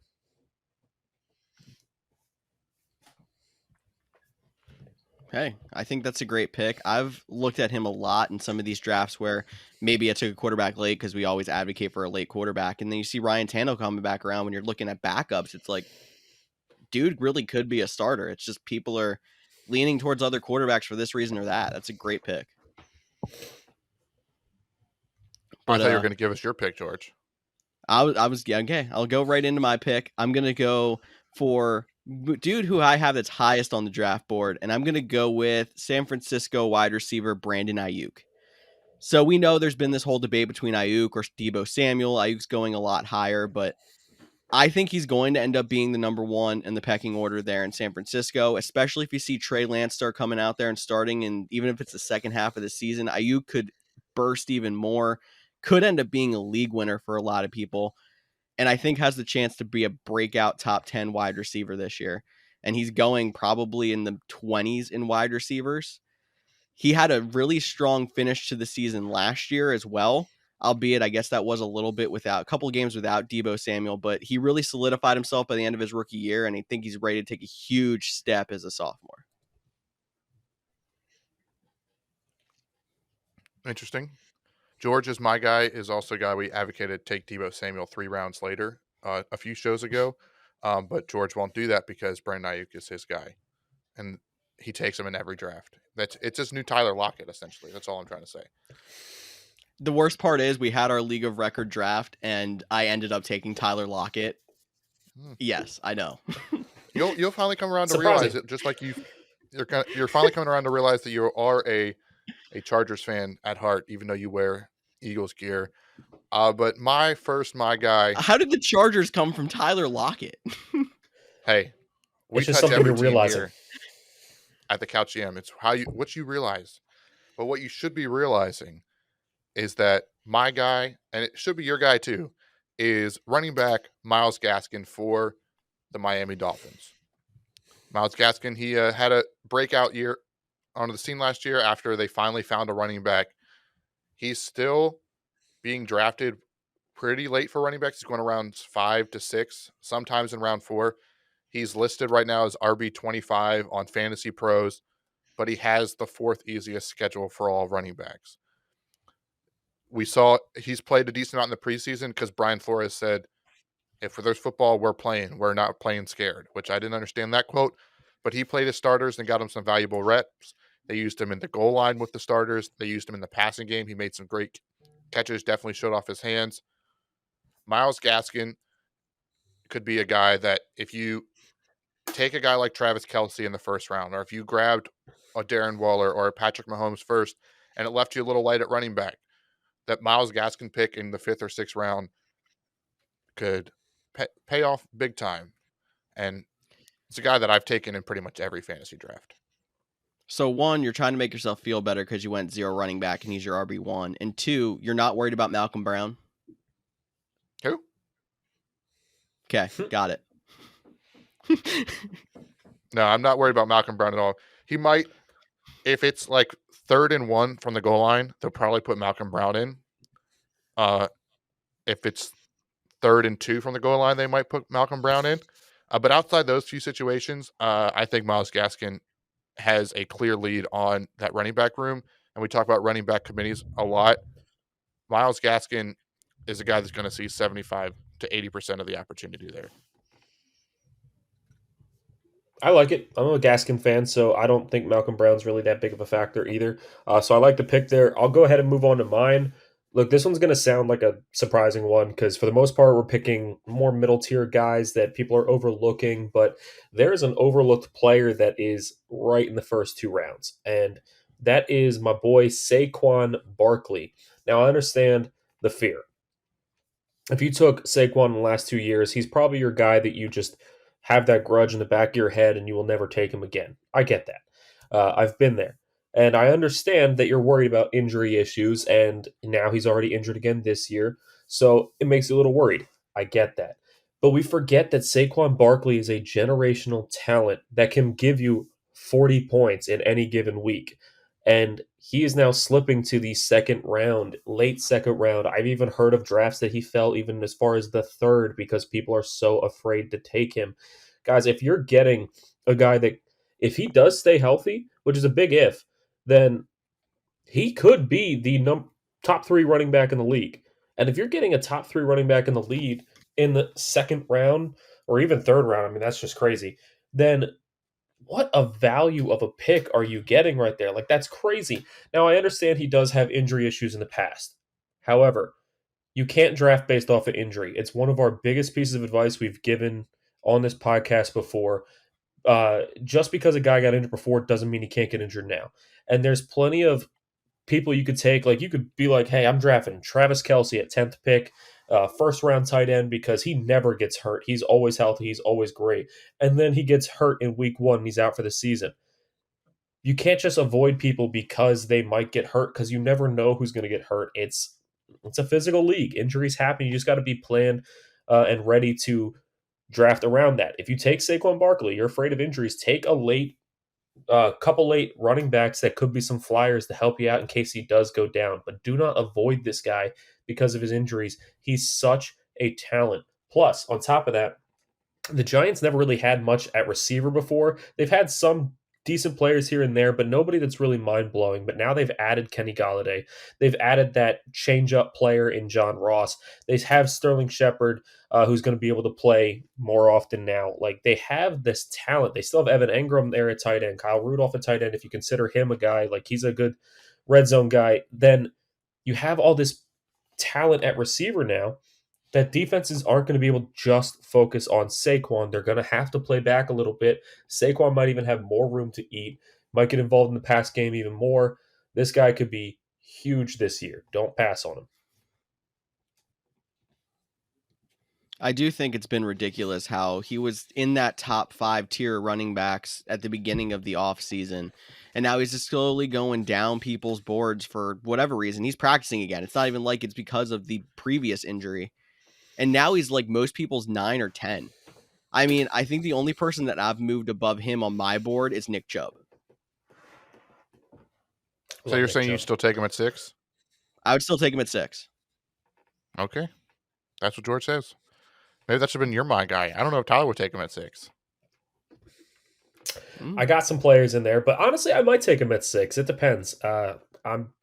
Hey, I think that's a great pick. I've looked at him a lot in some of these drafts where maybe I took a quarterback late because we always advocate for a late quarterback. And then you see Ryan Tannehill coming back around when you're looking at backups. It's like, dude really could be a starter. It's just people are leaning towards other quarterbacks for this reason or that. That's a great pick. But, I thought you were going to give us your pick, George. I was okay. I'll go right into my pick. I'm going to go for dude who I have that's highest on the draft board, and I'm going to go with San Francisco wide receiver Brandon Ayuk. So we know there's been this whole debate between Ayuk or Deebo Samuel. Ayuk's going a lot higher, but I think he's going to end up being the number 1 in the pecking order there in San Francisco, especially if you see Trey Lance start coming out there and starting, and even if it's the second half of the season, Ayuk could burst even more, could end up being a league winner for a lot of people. And I think has the chance to be a breakout top 10 wide receiver this year. And he's going probably in the 20s in wide receivers. He had a really strong finish to the season last year as well, albeit I guess that was a little bit without a couple of games without Deebo Samuel, but he really solidified himself by the end of his rookie year. And I think he's ready to take a huge step as a sophomore. Interesting. George is my guy, is also a guy we advocated take Deebo Samuel 3 rounds later a few shows ago. But George won't do that because Brandon Ayuk is his guy. And he takes him in every draft. It's his new Tyler Lockett, essentially. That's all I'm trying to say. The worst part is we had our League of Record draft, and I ended up taking Tyler Lockett. Yes, I know. You'll finally come around to realize it, just like you're finally coming around to realize that you are a Chargers fan at heart, even though you wear Eagles gear. But my guy. How did the Chargers come from Tyler Lockett? Hey, we it's just touch something every you're team realizing here at the Couch GM. It's what you realize. But what you should be realizing is that my guy, and it should be your guy too, is running back Myles Gaskin for the Miami Dolphins. Myles Gaskin, he had a breakout year onto the scene last year after they finally found a running back. He's still being drafted pretty late for running backs. He's going around 5 to 6, sometimes in round 4. He's listed right now as RB25 on Fantasy Pros, but he has the 4th easiest schedule for all running backs. We saw he's played a decent amount in the preseason because Brian Flores said, if there's football, we're playing. We're not playing scared, which I didn't understand that quote. But he played his starters and got him some valuable reps. They used him in the goal line with the starters. They used him in the passing game. He made some great catches, definitely showed off his hands. Myles Gaskin could be a guy that if you take a guy like Travis Kelce in the first round, or if you grabbed a Darren Waller or a Patrick Mahomes first, and it left you a little light at running back, that Myles Gaskin pick in the 5th or 6th round could pay off big time. And it's a guy that I've taken in pretty much every fantasy draft. So 1, you're trying to make yourself feel better because you went 0 running back and he's your RB1. And 2, you're not worried about Malcolm Brown. Who? Okay, got it. No, I'm not worried about Malcolm Brown at all. He might, if it's like 3rd and 1 from the goal line, they'll probably put Malcolm Brown in. If it's 3rd and 2 from the goal line, they might put Malcolm Brown in. But outside those few situations, I think Myles Gaskin has a clear lead on that running back room. And we talk about running back committees a lot. Myles Gaskin is a guy that's going to see 75 to 80% of the opportunity there. I like it. I'm a Gaskin fan, so I don't think Malcolm Brown's really that big of a factor either. So I like the pick there. I'll go ahead and move on to mine. Look, this one's going to sound like a surprising one because for the most part, we're picking more middle tier guys that people are overlooking, but there's an overlooked player that is right in the first 2 rounds, and that is my boy Saquon Barkley. Now, I understand the fear. If you took Saquon in the last 2 years, he's probably your guy that you just have that grudge in the back of your head and you will never take him again. I get that. I've been there. And I understand that you're worried about injury issues, and now he's already injured again this year. So it makes you a little worried. I get that. But we forget that Saquon Barkley is a generational talent that can give you 40 points in any given week. And he is now slipping to the 2nd round, late 2nd round. I've even heard of drafts that he fell even as far as the 3rd because people are so afraid to take him. Guys, if you're getting a guy that, if he does stay healthy, which is a big if, then he could be the top 3 running back in the league. And if you're getting a top 3 running back in the lead in the 2nd round or even 3rd round, I mean, that's just crazy, then what a value of a pick are you getting right there? Like, that's crazy. Now, I understand he does have injury issues in the past. However, you can't draft based off of injury. It's one of our biggest pieces of advice we've given on this podcast before. Just because a guy got injured before doesn't mean he can't get injured now. And there's plenty of people you could take. Like, you could be like, hey, I'm drafting Travis Kelce at 10th pick, 1st round tight end, because he never gets hurt. He's always healthy. He's always great. And then he gets hurt in week 1 and he's out for the season. You can't just avoid people because they might get hurt, because you never know who's going to get hurt. It's a physical league. Injuries happen. You just got to be planned and ready to draft around that. If you take Saquon Barkley, you're afraid of injuries, take a couple late running backs that could be some flyers to help you out in case he does go down. But do not avoid this guy because of his injuries. He's such a talent. Plus, on top of that, the Giants never really had much at receiver before. They've had some decent players here and there, but nobody that's really mind-blowing. But now they've added Kenny Golladay. They've added that change-up player in John Ross. They have Sterling Shepard, who's going to be able to play more often now. Like, they have this talent. They still have Evan Engram there at tight end, Kyle Rudolph at tight end. If you consider him a guy, like, he's a good red zone guy, then you have all this talent at receiver now that defenses aren't going to be able to just focus on Saquon. They're going to have to play back a little bit. Saquon might even have more room to eat, might get involved in the pass game even more. This guy could be huge this year. Don't pass on him. I do think it's been ridiculous how he was in that top 5 tier running backs at the beginning of the offseason. And now he's just slowly going down people's boards for whatever reason. He's practicing again. It's not even like it's because of the previous injury. And now he's like most people's 9 or 10. I mean, I think the only person that I've moved above him on my board is Nick Chubb. So you're saying you still take him at 6? I would still take him at 6. Okay. That's what George says. Maybe that should have been your my guy. I don't know if Tyler would take him at 6. I got some players in there, but honestly, I might take him at 6. It depends. I'm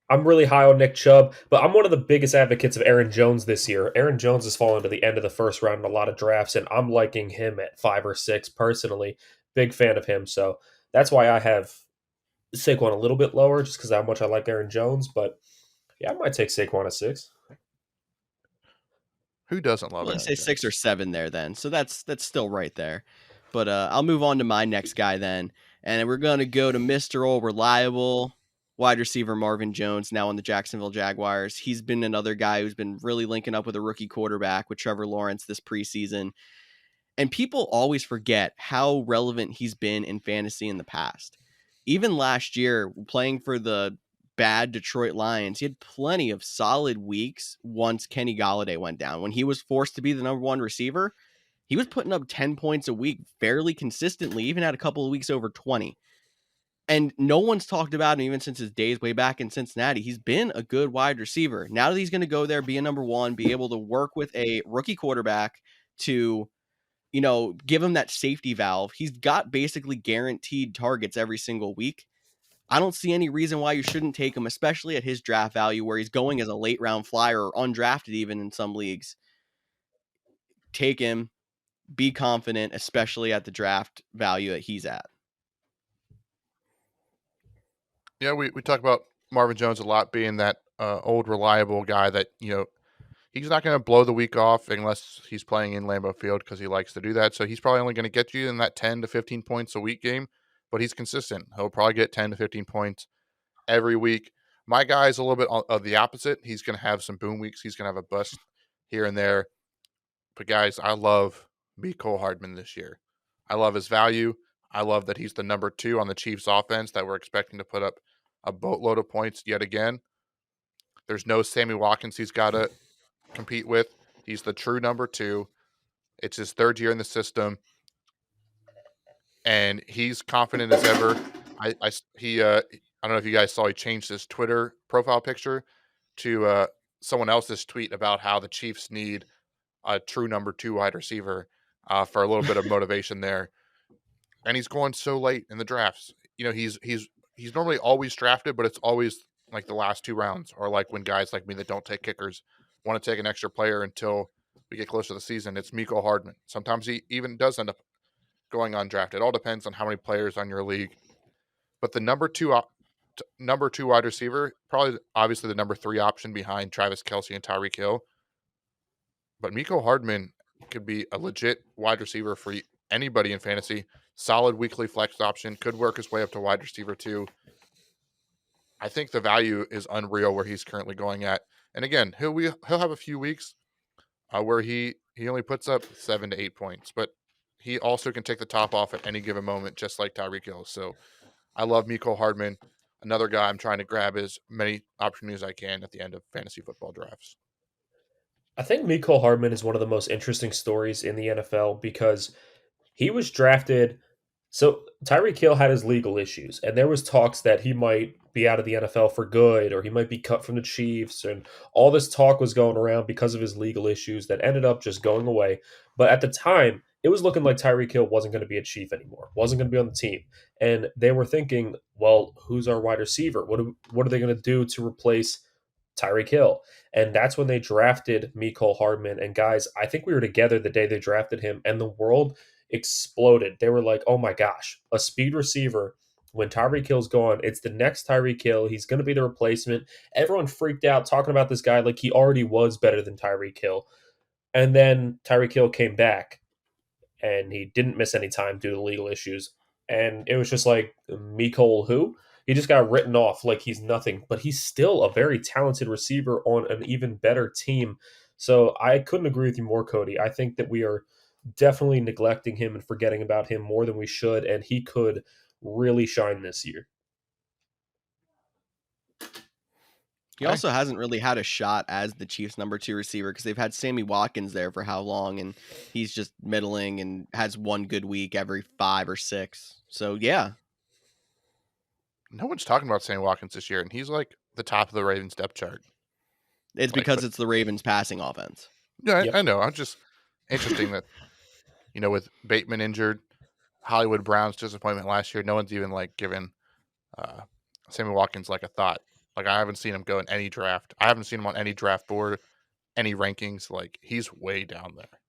really high on Nick Chubb, but I'm one of the biggest advocates of Aaron Jones this year. Aaron Jones has fallen to the end of the first round in a lot of drafts, and I'm liking him at 5 or 6 personally. Big fan of him, so that's why I have Saquon a little bit lower, just because how much I like Aaron Jones. But yeah, I might take Saquon at 6. Who doesn't love Let's Aaron say Jones? 6 or 7 there then. So that's still right there. But I'll move on to my next guy then. And we're going to go to Mr. Old Reliable, wide receiver Marvin Jones, now on the Jacksonville Jaguars. He's been another guy who's been really linking up with a rookie quarterback with Trevor Lawrence this preseason. And people always forget how relevant he's been in fantasy in the past. Even last year, playing for the bad Detroit Lions, he had plenty of solid weeks once Kenny Golladay went down. When he was forced to be the number 1 receiver, he was putting up 10 points a week fairly consistently, even had a couple of weeks over 20. And no one's talked about him even since his days way back in Cincinnati. He's been a good wide receiver. Now that he's going to go there, be a number 1, be able to work with a rookie quarterback to, give him that safety valve. He's got basically guaranteed targets every single week. I don't see any reason why you shouldn't take him, especially at his draft value where he's going as a late round flyer or undrafted even in some leagues. Take him, be confident, especially at the draft value that he's at. Yeah, we talk about Marvin Jones a lot being that old reliable guy that, he's not going to blow the week off unless he's playing in Lambeau Field because he likes to do that. So he's probably only going to get you in that 10 to 15 points a week game, but he's consistent. He'll probably get 10 to 15 points every week. My guy is a little bit of the opposite. He's going to have some boom weeks. He's going to have a bust here and there. But guys, I love Mecole Hardman this year. I love his value. I love that he's the number 2 on the Chiefs offense that we're expecting to put up a boatload of points yet again. There's no Sammy Watkins he's got to compete with. He's the true number 2. It's his 3rd year in the system, and he's confident as ever. I don't know if you guys saw, he changed his Twitter profile picture to someone else's tweet about how the Chiefs need a true number 2 wide receiver for a little bit of motivation there. And he's going so late in the drafts. He's normally always drafted, but it's always like the last 2 rounds, or like when guys like me that don't take kickers want to take an extra player until we get close to the season. It's Mecole Hardman. Sometimes he even does end up going undrafted. It all depends on how many players on your league. But the number 2 wide receiver, probably obviously the number 3 option behind Travis Kelce and Tyreek Hill. But Mecole Hardman could be a legit wide receiver for anybody in fantasy. Solid weekly flex option. Could work his way up to wide receiver 2. I think the value is unreal where he's currently going at. And again, he'll have a few weeks where he only puts up 7 to 8 points, but he also can take the top off at any given moment, just like Tyreek Hill. So I love Mecole Hardman. Another guy I'm trying to grab as many opportunities as I can at the end of fantasy football drafts. I think Mecole Hardman is one of the most interesting stories in the NFL because he was drafted. So Tyreek Hill had his legal issues, and there was talks that he might be out of the NFL for good, or he might be cut from the Chiefs, and all this talk was going around because of his legal issues that ended up just going away. But at the time, it was looking like Tyreek Hill wasn't going to be a Chief anymore, wasn't going to be on the team, and they were thinking, well, who's our wide receiver? What are they going to do to replace Tyreek Hill? And that's when they drafted Mecole Hardman. And guys, I think we were together the day they drafted him, and the world exploded. They were like, oh my gosh, a speed receiver. When Tyreek Hill's gone, it's the next Tyreek Hill. He's going to be the replacement. Everyone freaked out talking about this guy like he already was better than Tyreek Hill. And then Tyreek Hill came back, and he didn't miss any time due to legal issues. And it was just like, Mecole who? He just got written off like he's nothing. But he's still a very talented receiver on an even better team. So I couldn't agree with you more, Cody. I think that we are definitely neglecting him and forgetting about him more than we should, and he could really shine this year. He also hasn't really had a shot as the Chiefs' number 2 receiver because they've had Sammy Watkins there for how long, and he's just middling and has one good week every 5 or 6. So, yeah. No one's talking about Sammy Watkins this year, and he's like the top of the Ravens depth chart. It's because it's the Ravens' passing offense. Yeah, Yep. I know. I'm just interesting that, with Bateman injured, Hollywood Brown's disappointment last year, no one's even like given Sammy Watkins like a thought. Like I haven't seen him go in any draft. I haven't seen him on any draft board, any rankings. Like he's way down there.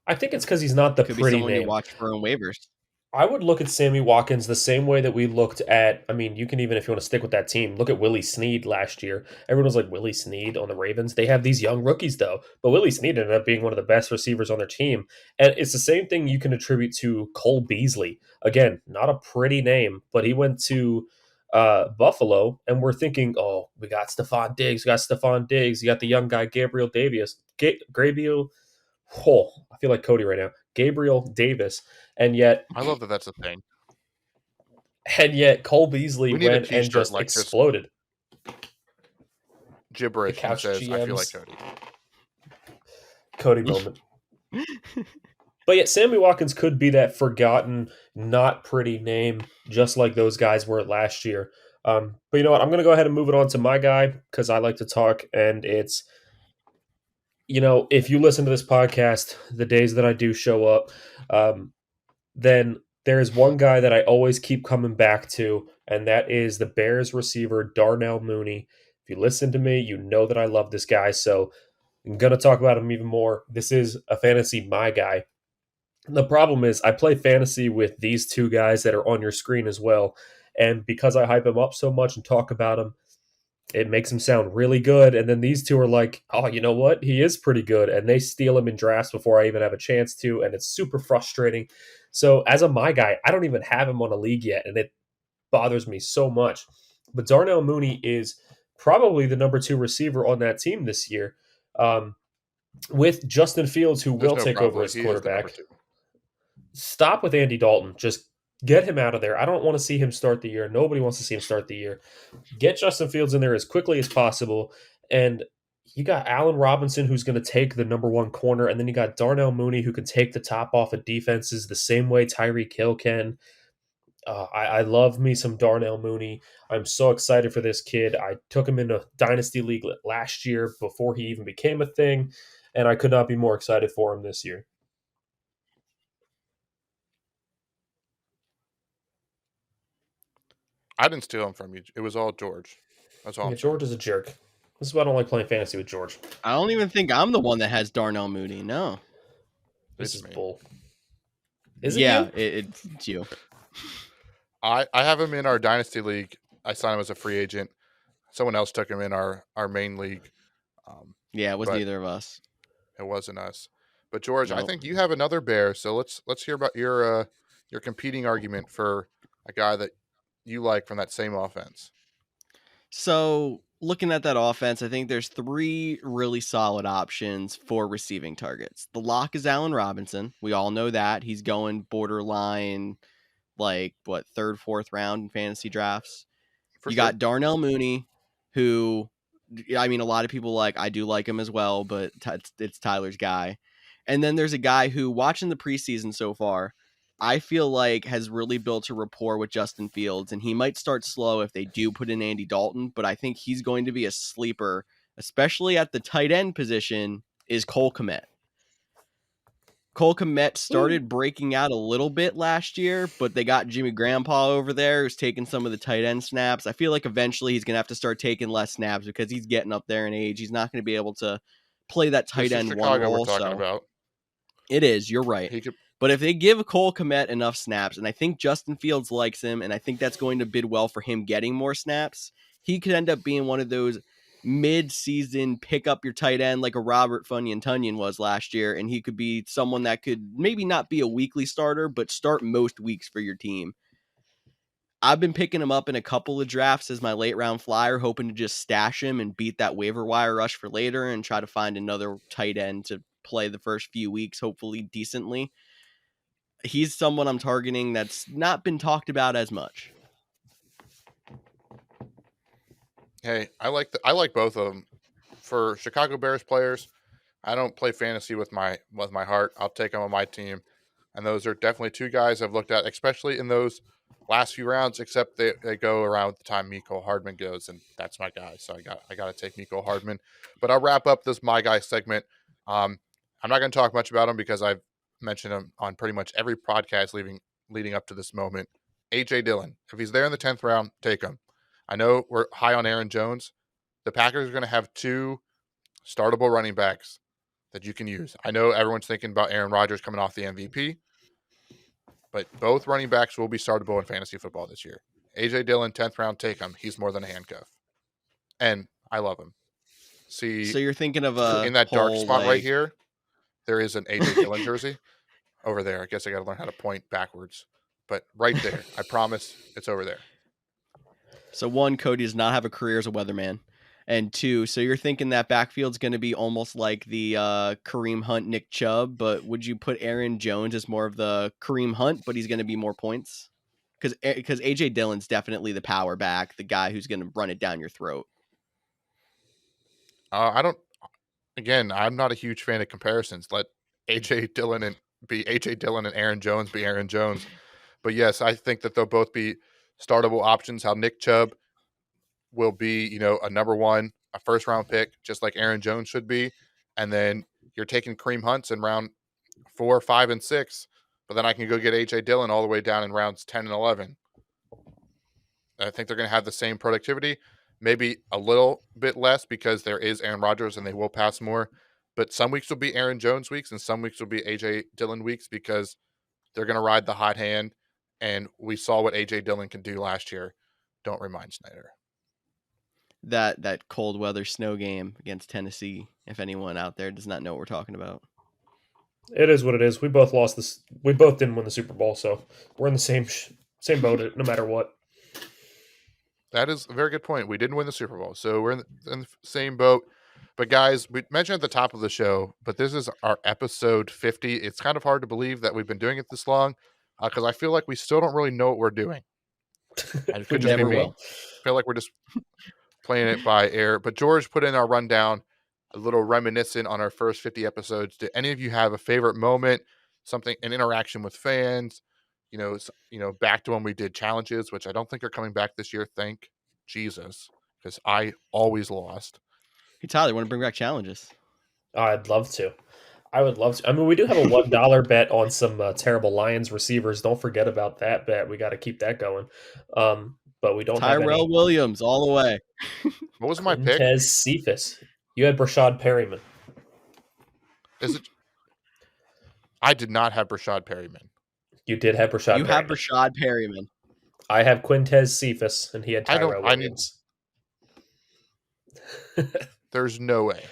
I think it's because he's not the Could be pretty someone you name. watch for on waivers. I would look at Sammy Watkins the same way that we looked at. I mean, you can even, if you want to stick with that team, look at Willie Snead last year. Everyone was like, Willie Snead on the Ravens. They have these young rookies, though. But Willie Snead ended up being one of the best receivers on their team. And it's the same thing you can attribute to Cole Beasley. Again, not a pretty name, but he went to Buffalo, and we're thinking, oh, we got Stephon Diggs. You got the young guy, Gabriel Davis. I feel like Cody right now. Gabriel Davis. And yet, I love that that's a thing. And yet, Cole Beasley went and just like exploded. Gibberish. The Couch says, GMs. I feel like Cody. Cody moment. But yet, Sammy Watkins could be that forgotten, not pretty name, just like those guys were last year. But you know what? I'm going to go ahead and move it on to my guy because I like to talk, and it's, if you listen to this podcast, the days that I do show up, then there is one guy that I always keep coming back to, and that is the Bears receiver, Darnell Mooney. If you listen to me, you know that I love this guy, so I'm going to talk about him even more. This is a fantasy my guy. The problem is I play fantasy with these two guys that are on your screen as well, and because I hype him up so much and talk about him, it makes him sound really good. And then these two are like, oh, you know what? He is pretty good. And they steal him in drafts before I even have a chance to. And it's super frustrating. So as a my guy, I don't even have him on a league yet. And it bothers me so much. But Darnell Mooney is probably the number 2 receiver on that team this year, with Justin Fields, who will take over as quarterback. Stop with Andy Dalton. Just get him out of there. I don't want to see him start the year. Nobody wants to see him start the year. Get Justin Fields in there as quickly as possible. And you got Allen Robinson, who's going to take the number 1 corner. And then you got Darnell Mooney, who can take the top off of defenses the same way Tyreek Hill can. I love me some Darnell Mooney. I'm so excited for this kid. I took him in a Dynasty League last year before he even became a thing. And I could not be more excited for him this year. I didn't steal him from you. It was all George. That's all. Yeah, George is a jerk. This is why I don't like playing fantasy with George. I don't even think I'm the one that has Darnell Mooney. No. This is bull. Is it you? It's you. I have him in our Dynasty League. I signed him as a free agent. Someone else took him in our main league. It was neither of us. It wasn't us. But George, I think you have another Bear. So let's hear about your competing argument for a guy that you like from that same offense. So looking at that offense, I think there's 3 really solid options for receiving targets. The lock is Allen Robinson. We all know that. He's going borderline, like, 3rd, 4th round in fantasy drafts. You got Darnell Mooney, who, I mean, a lot of people I do like him as well, but it's Tyler's guy. And then there's a guy who, watching the preseason so far, I feel like has really built a rapport with Justin Fields, and he might start slow if they do put in Andy Dalton, but I think he's going to be a sleeper, especially at the tight end position, is Cole Kmet. Cole Kmet started breaking out a little bit last year, but they got Jimmy Grandpa over there who's taking some of the tight end snaps. I feel like eventually he's going to have to start taking less snaps because he's getting up there in age. He's not going to be able to play that tight end one role. We're talking about. It is. You're right. But if they give Cole Kmet enough snaps, and I think Justin Fields likes him, and I think that's going to bid well for him getting more snaps, he could end up being one of those mid-season pick up your tight end like a Robert Funyan-Tunyon was last year, and he could be someone that could maybe not be a weekly starter, but start most weeks for your team. I've been picking him up in a couple of drafts as my late round flyer, hoping to just stash him and beat that waiver wire rush for later and try to find another tight end to play the first few weeks, hopefully decently. He's someone I'm targeting that's not been talked about as much. Hey, I like both of them. For Chicago Bears players, I don't play fantasy with my heart. I'll take them on my team, and those are definitely two guys I've looked at, especially in those last few rounds. Except they go around the time Mecole Hardman goes, and that's my guy. So I got to take Mecole Hardman. But I'll wrap up this my guy segment. I'm not going to talk much about him because I've mentioned him on pretty much every podcast leading up to this moment. A.J. Dillon, if he's there in the 10th round, take him. I know we're high on Aaron Jones. The Packers are going to have two startable running backs that you can use. I know everyone's thinking about Aaron Rodgers coming off the MVP, but both running backs will be startable in fantasy football this year. A.J. Dillon, 10th round, take him. He's more than a handcuff. And I love him. See, so you're thinking of in that dark spot right here, there is an A.J. Dillon jersey over there. I guess I got to learn how to point backwards. But right there, I promise it's over there. So one, Cody does not have a career as a weatherman. And two, so you're thinking that backfield's going to be almost like the Kareem Hunt, Nick Chubb, but would you put Aaron Jones as more of the Kareem Hunt, but he's going to be more points? Because A.J. Dillon's definitely the power back, the guy who's going to run it down your throat. I'm not a huge fan of comparisons. Let A.J. Dillon and Aaron Jones be Aaron Jones. But yes, I think that they'll both be startable options. How Nick Chubb will be, a number one, a first round pick, just like Aaron Jones should be. And then you're taking Kareem Hunts in round 4, 5, and 6. But then I can go get A.J. Dillon all the way down in rounds 10 and 11. I think they're going to have the same productivity, maybe a little bit less because there is Aaron Rodgers and they will pass more. But some weeks will be Aaron Jones weeks and some weeks will be A.J. Dillon weeks because they're going to ride the hot hand. And we saw what A.J. Dillon can do last year. Don't remind Snyder. That cold weather snow game against Tennessee, if anyone out there does not know what we're talking about. It is what it is. We both lost this. We both didn't win the Super Bowl, so we're in the same boat no matter what. That is a very good point. We didn't win the Super Bowl, so we're in the same boat. But guys, we mentioned at the top of the show, but this is our episode 50. It's kind of hard to believe that we've been doing it this long because I feel like we still don't really know what we're doing. It could just be me. I feel like we're just playing it by ear. But George put in our rundown, a little reminiscent on our first 50 episodes. Did any of you have a favorite moment, an interaction with fans? Back to when we did challenges, which I don't think are coming back this year. Thank Jesus, because I always lost. Hey, Tyler, want to bring back challenges? I'd love to. I would love to. I mean, we do have a $1 bet on some terrible Lions receivers. Don't forget about that bet. We got to keep that going. But we don't have Tyrell Williams all the way. What was my pick? Montez Cephas. You had Brashad Perryman. Is it? I did not have Brashad Perryman. You did have Brashad Perryman. You have Brashad Perryman. I have Quintez Cephas, and he had Tyrell Williams. There's no way.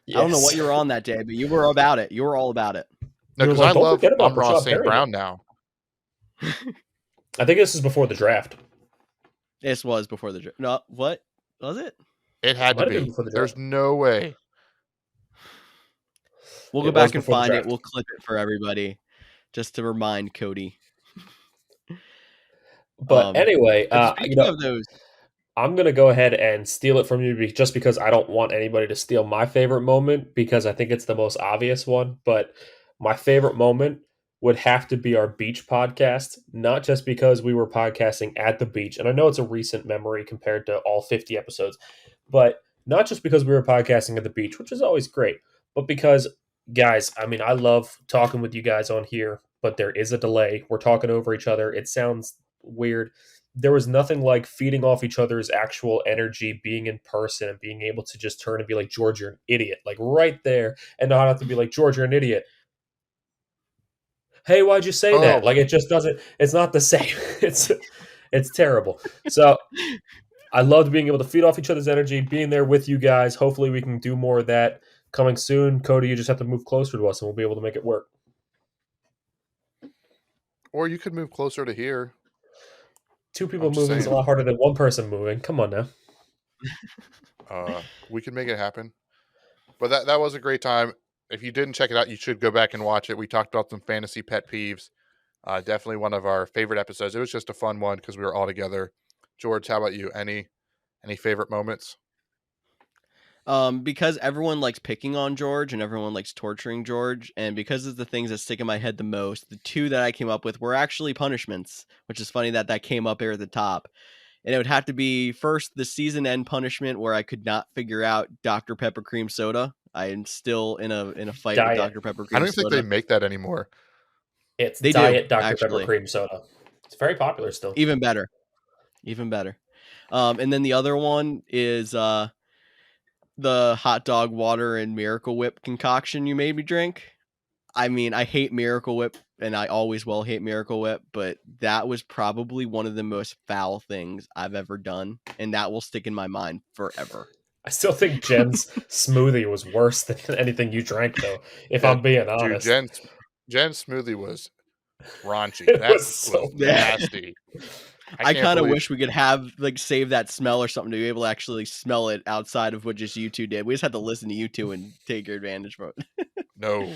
Yes. I don't know what you were on that day, but you were about it. You were all about it. No, because I love Amon St. Brown now. I think this is before the draft. This was before the draft. No, what? Was it? It had to be. There's no way. We'll go back and find it. We'll clip it for everybody just to remind Cody. But anyway, of those, I'm going to go ahead and steal it from you just because I don't want anybody to steal my favorite moment because I think it's the most obvious one. But my favorite moment would have to be our beach podcast, not just because we were podcasting at the beach. And I know it's a recent memory compared to all 50 episodes, but not just because we were podcasting at the beach, which is always great, but because, guys, I mean, I love talking with you guys on here, but there is a delay. We're talking over each other. It sounds weird. There was nothing like feeding off each other's actual energy, being in person and being able to just turn and be like, George, you're an idiot, like right there, and not have to be like, George, you're an idiot. Hey, why'd you say that? Like, it just doesn't, it's not the same. It's terrible. So I loved being able to feed off each other's energy, being there with you guys. Hopefully we can do more of that coming soon. Cody, you just have to move closer to us and we'll be able to make it work. Or you could move closer to here. 2 people I'm just moving is a saying. lot harder than 1 person moving. Come on now. We can make it happen. But that was a great time. If you didn't check it out, you should go back and watch it. We talked about some fantasy pet peeves. Definitely one of our favorite episodes. It was just a fun one because we were all together. George, how about you? Any favorite moments? Because everyone likes picking on George and everyone likes torturing George, and because of the things that stick in my head the most, the 2 that I came up with were actually punishments, which is funny that came up here at the top. And it would have to be first the season end punishment where I could not figure out Dr. Pepper cream soda. I am still in a fight with Diet. Dr. Pepper I cream don't think they soda. make that anymore. It's They Diet do, Dr. Pepper actually. cream soda. It's very popular still. Even better. And then the other one is the hot dog water and Miracle Whip concoction you made me drink. I mean, I hate Miracle Whip, and I always will hate Miracle Whip, but that was probably one of the most foul things I've ever done, and that will stick in my mind forever. I still think Jen's smoothie was worse than anything you drank, though, if I'm being honest. Dude, Jen's smoothie was raunchy. It That was so was bad. nasty. I can't kind of believe- wish we could have save that smell or something to be able to actually smell it outside of what just you 2 did. We just had to listen to you 2 and take your advantage from it. No,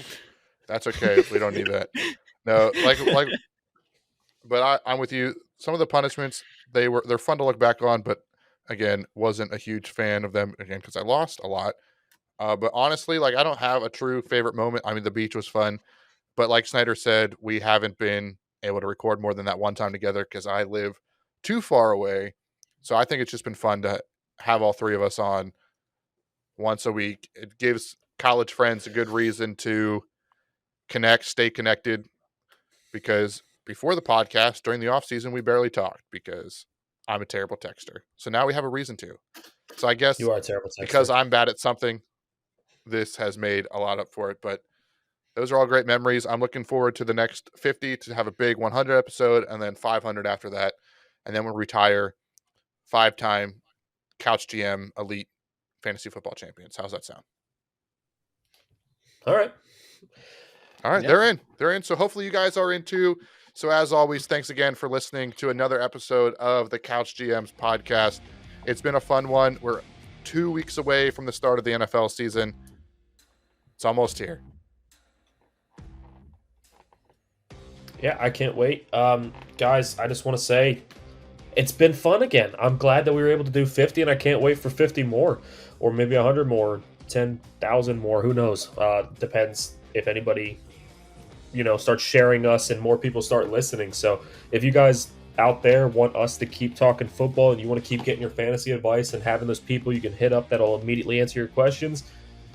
that's okay. We don't need that. No, but I'm with you. Some of the punishments, they're fun to look back on, but again, wasn't a huge fan of them again because I lost a lot. But honestly, I don't have a true favorite moment. I mean, the beach was fun, but like Snyder said, we haven't been able to record more than that one time together because I live too far away. So I think it's just been fun to have all 3 of us on once a week. It gives college friends a good reason to stay connected, because before the podcast, during the off season, we barely talked because I'm a terrible texter. So now we have a reason to. So I guess You are a terrible texter. because I'm bad at something, this has made a lot up for it. But those are all great memories. I'm looking forward to the next 50 to have a big 100 episode, and then 500 after that. And then we'll retire 5-time Couch GM elite fantasy football champions. How's that sound? All right. All right, Yeah. They're in. So hopefully you guys are in too. So as always, thanks again for listening to another episode of the Couch GMs podcast. It's been a fun one. We're 2 weeks away from the start of the NFL season. It's almost here. Yeah, I can't wait. Guys, I just want to say it's been fun again. I'm glad that we were able to do 50, and I can't wait for 50 more, or maybe 100 more, 10,000 more. Who knows? Depends if anybody, starts sharing us and more people start listening. So if you guys out there want us to keep talking football and you want to keep getting your fantasy advice and having those people you can hit up that'll immediately answer your questions,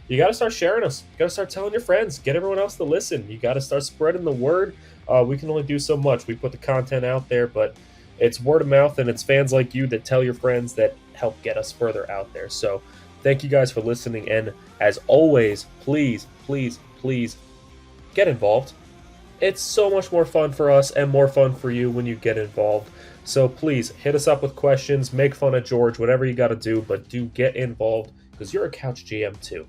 you got to start sharing us. You got to start telling your friends. Get everyone else to listen. You got to start spreading the word. We can only do so much. We put the content out there, but it's word of mouth, and it's fans like you that tell your friends that help get us further out there. So thank you guys for listening. And as always, please, please, please get involved. It's so much more fun for us and more fun for you when you get involved. So please hit us up with questions, make fun of George, whatever you got to do, but do get involved because you're a Couch GM too.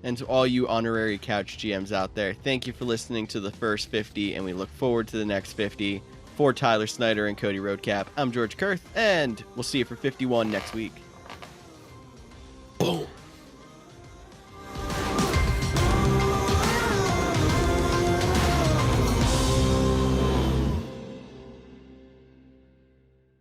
And to all you honorary Couch GMs out there, thank you for listening to the first 50, and we look forward to the next 50. For Tyler Snyder and Cody Roadcap, I'm George Kurth, and we'll see you for 51 next week. Boom.